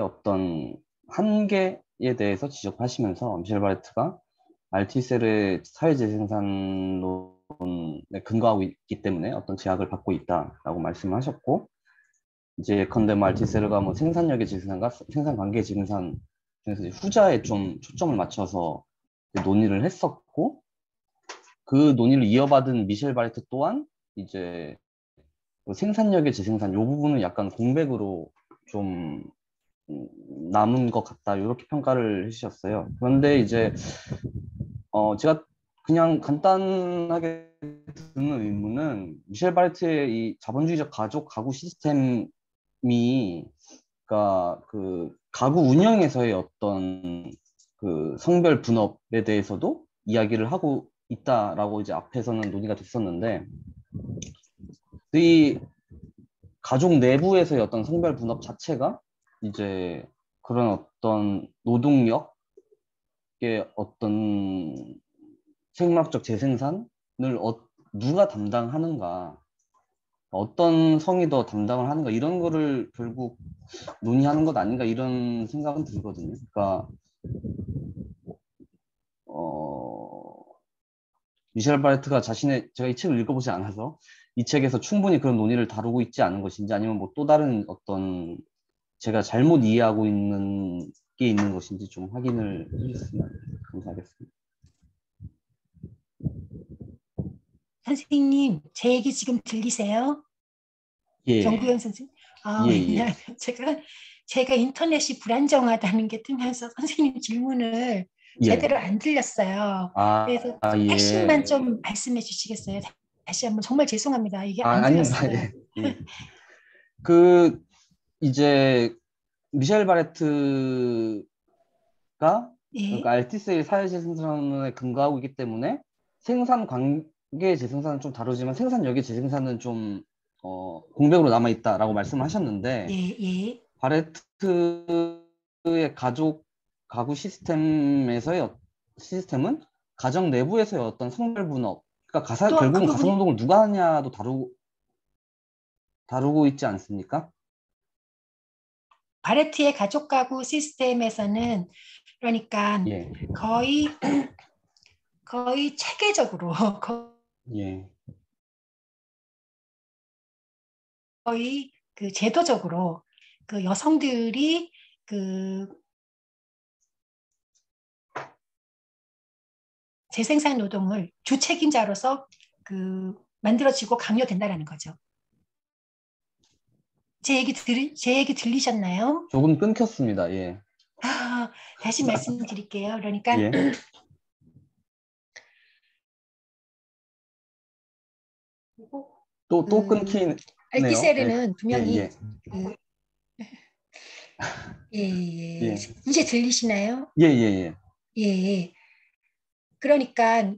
어떤 한계에 대해서 지적하시면서 미셸 바레트가 알티셀의 사회재생산론에 근거하고 있기 때문에 어떤 제약을 받고 있다라고 말씀하셨고, 이제 예컨대 알티셀가 뭐 생산력의 재생산과 생산 관계의 재생산 중에서 후자에 좀 초점을 맞춰서 논의를 했었고, 그 논의를 이어받은 미셸 바레트 또한 이제 생산력의 재생산 요 부분은 약간 공백으로 좀 남은 것 같다 이렇게 평가를 해주셨어요. 그런데 이제 제가 그냥 간단하게 드는 의문은 미셸 바레트의 이 자본주의적 가구 시스템이 그러니까 그 가구 운영에서의 어떤 그 성별 분업에 대해서도 이야기를 하고 있다라고 이제 앞에서는 논의가 됐었는데, 이 가족 내부에서의 어떤 성별 분업 자체가 이제 그런 어떤 노동력의 어떤 생물학적 재생산을 누가 담당하는가, 어떤 성이 더 담당을 하는가, 이런 거를 결국 논의하는 것 아닌가 이런 생각은 들거든요. 그러니까 미셸 바레트가 제가 이 책을 읽어보지 않아서 이 책에서 충분히 그런 논의를 다루고 있지 않은 것인지, 아니면 뭐 또 다른 어떤 제가 잘못 이해하고 있는 게 있는 것인지 좀 확인을 해주셨으면 감사하겠습니다.
선생님, 제 얘기 지금 들리세요?
예.
정구현 선생님.
예, 예.
왜냐하면 제가 인터넷이 불안정하다는 게 뜨면서 선생님 질문을
예.
제대로 안 들렸어요. 그래서
예.
핵심만 좀 말씀해 주시겠어요? 다시 한번 정말 죄송합니다. 이게 안
아닙니다.
들렸어요.
예. 이제 미셸 바레트가
예.
그러니까 알티스의 사회재생산론에 근거하고 있기 때문에 생산 관계 재생산은 좀 다르지만 생산력의 재생산은 좀 공백으로 남아 있다라고 말씀하셨는데,
예.
바레트의 가구 시스템은 가정 내부에서의 어떤 성별 분업, 그러니까 결국은 가사노동을 누가 하냐도 다루고 있지 않습니까?
바레트의 가족 가구 시스템에서는 그러니까
예.
거의 체계적으로
예.
거의 그 제도적으로 그 여성들이 그 재생산 노동을 주책임자로서 그 만들어지고 강요된다라는 거죠. 제 얘기 들리셨나요?
조금 끊겼습니다. 예.
다시 말씀드릴게요. 그러니까
예. 또 끊기네요.
알티세르는
예,
분명히
예, 예,
이제 들리시나요?
예, 예,
예. 그러니까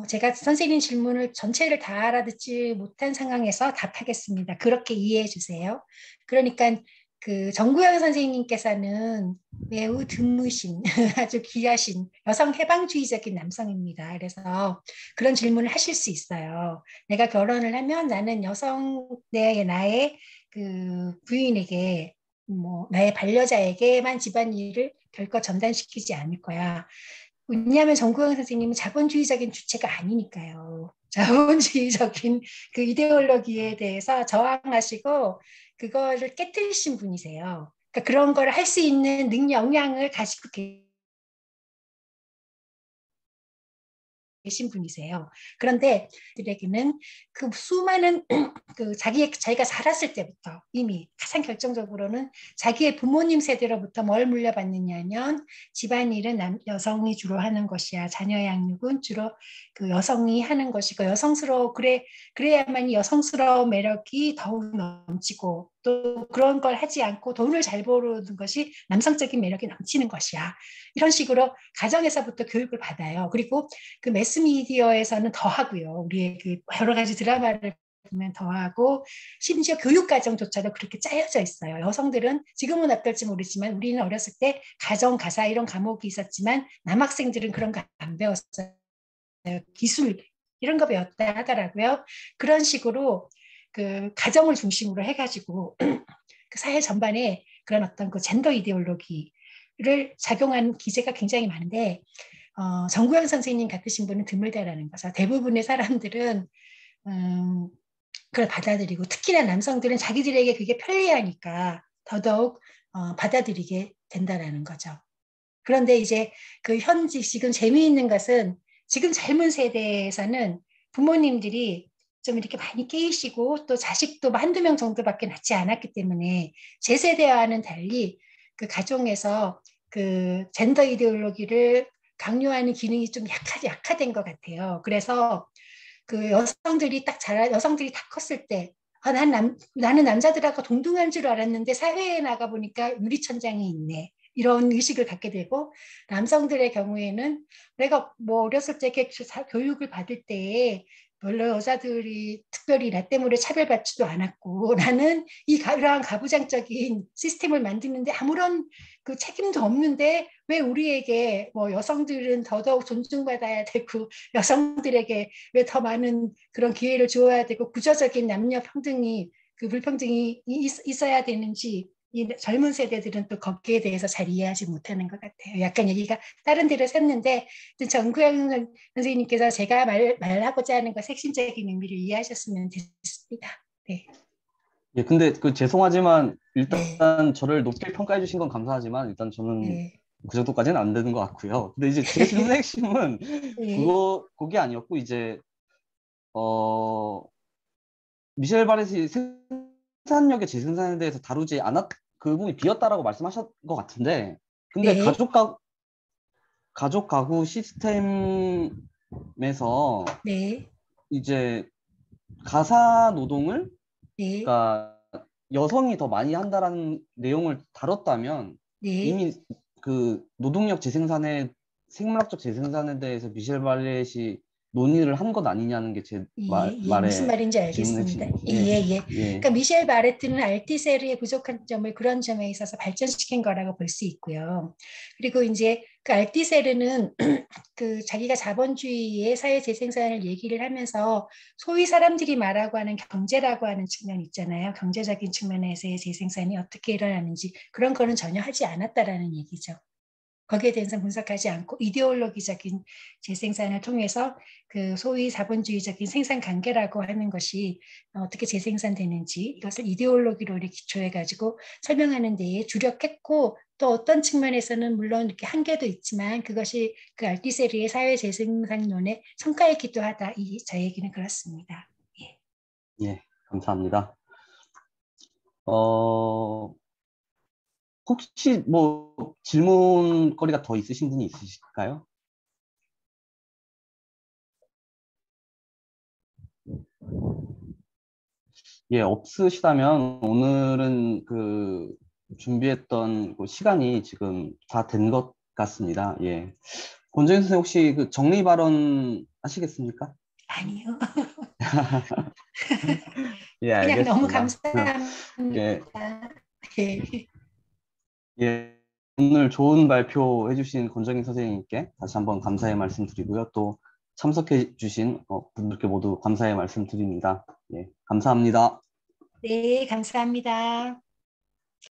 제가 선생님 질문을 전체를 다 알아듣지 못한 상황에서 답하겠습니다. 그렇게 이해해 주세요. 그러니까 그 정구영 선생님께서는 매우 드무신 아주 귀하신 여성 해방주의적인 남성입니다. 그래서 그런 질문을 하실 수 있어요. 내가 결혼을 하면 나는 나의 그 부인에게 뭐 나의 반려자에게만 집안일을 결코 전담시키지 않을 거야. 왜냐하면 정구영 선생님은 자본주의적인 주체가 아니니까요. 자본주의적인 그 이데올로기에 대해서 저항하시고 그거를 깨뜨리신 분이세요. 그러니까 그런 걸 할 수 있는 역량을 가지고 계신 분이세요. 그런데 들에게는 그 수많은 자기가 살았을 때부터 이미 가장 결정적으로는 자기의 부모님 세대로부터 뭘 물려받느냐면 집안일은 여성이 주로 하는 것이야. 자녀 양육은 주로 그 여성이 하는 것이고 그래야만 여성스러운 매력이 더욱 넘치고 또 그런 걸 하지 않고 돈을 잘 버는 것이 남성적인 매력이 넘치는 것이야. 이런 식으로 가정에서부터 교육을 받아요. 그리고 그 매스미디어에서는 더 하고요. 우리의 그 여러 가지 드라마를 보면 더 하고 심지어 교육과정조차도 그렇게 짜여져 있어요. 여성들은 지금은 어떨지 모르지만 우리는 어렸을 때 가정, 가사 이런 과목이 있었지만 남학생들은 그런 거 안 배웠어요. 기술 이런 거 배웠다 하더라고요. 그런 식으로 그 가정을 중심으로 해가지고 그 사회 전반에 그런 어떤 그 젠더 이데올로기를 작용하는 기제가 굉장히 많은데 정구영 선생님 같으신 분은 드물다라는 거죠. 대부분의 사람들은 그걸 받아들이고 특히나 남성들은 자기들에게 그게 편리하니까 더더욱 받아들이게 된다라는 거죠. 그런데 이제 지금 재미있는 것은 지금 젊은 세대에서는 부모님들이 좀 이렇게 많이 깨이시고 또 자식도 한두 명 정도밖에 낳지 않았기 때문에 제 세대와는 달리 그 가정에서 그 젠더 이데올로기를 강요하는 기능이 좀 약화된 것 같아요. 그래서 그 여성들이 다 컸을 때 나는 남자들하고 동등한 줄 알았는데 사회에 나가 보니까 유리천장이 있네. 이런 의식을 갖게 되고 남성들의 경우에는 내가 뭐 어렸을 때 교육을 받을 때에 별로 여자들이 특별히 나 때문에 차별받지도 않았고 나는 이러한 가부장적인 시스템을 만드는데 아무런 그 책임도 없는데 왜 우리에게 뭐 여성들은 더더욱 존중받아야 되고 여성들에게 왜 더 많은 그런 기회를 주어야 되고 구조적인 남녀 평등이 그 불평등이 있어야 되는지 이 젊은 세대들은 또 거기에 대해서 잘 이해하지 못하는 것 같아요. 약간 얘기가 다른 데로 샜는데 정구영 선생님께서 제가 말하고자 하는 것 핵심적인 의미를 이해하셨으면 됐습니다. 네.
예, 근데 그 죄송하지만 일단
네.
저를 높게 평가해 주신 건 감사하지만 일단 저는
네.
그 정도까지는 안 되는 것 같고요. 근데 이제 제 질문의 핵심은
네.
그게 아니었고 이제 미셸 바렛이 생산력의 재생산에 대해서 다루지 않았 그 부분이 비었다라고 말씀하신 것 같은데 근데
네.
가족 가구 시스템에서
네.
이제 가사 노동을
네.
그러니까 여성이 더 많이 한다라는 내용을 다뤘다면
네.
이미 그 노동력 재생산의 생물학적 재생산에 대해서 미셸 발렛이 논의를 한 것 아니냐는 게 제
무슨
말의
말인지
질문
알겠습니다.
핵심. 예,
예.
예,
그러니까 미셸 바레트는 알티세르의 부족한 점을 그런 점에 있어서 발전시킨 거라고 볼 수 있고요. 그리고 이제 그 알티세르는 그 자기가 자본주의의 사회 재생산을 얘기를 하면서 소위 사람들이 말하고 하는 경제라고 하는 측면 있잖아요. 경제적인 측면에서의 재생산이 어떻게 일어나는지 그런 거는 전혀 하지 않았다라는 얘기죠. 거기에 대해서 분석하지 않고 이데올로기적인 재생산을 통해서 그 소위 자본주의적인 생산 관계라고 하는 것이 어떻게 재생산되는지 이것을 이데올로기로 기초해 가지고 설명하는 데에 주력했고 또 어떤 측면에서는 물론 이렇게 한계도 있지만 그것이 그 알티세르의 사회 재생산론의 성과이기도 하다. 제 얘기는 그렇습니다. 예.
예, 감사합니다. 어, 혹시 뭐 질문거리가 더 있으신 분이 있으실까요? 예, 없으시다면 오늘은 그 준비했던 그 시간이 지금 다 된 것 같습니다. 예. 권정희 선생님 혹시 그 정리 발언 하시겠습니까?
아니요.
예,
그냥 너무
알겠습니다.
감사합니다.
예,
예.
예. 오늘 좋은 발표 해주신 권정희 선생님께 다시 한번 감사의 말씀드리고요. 또 참석해 주신 분들께 모두 감사의 말씀드립니다. 예, 감사합니다.
네, 감사합니다.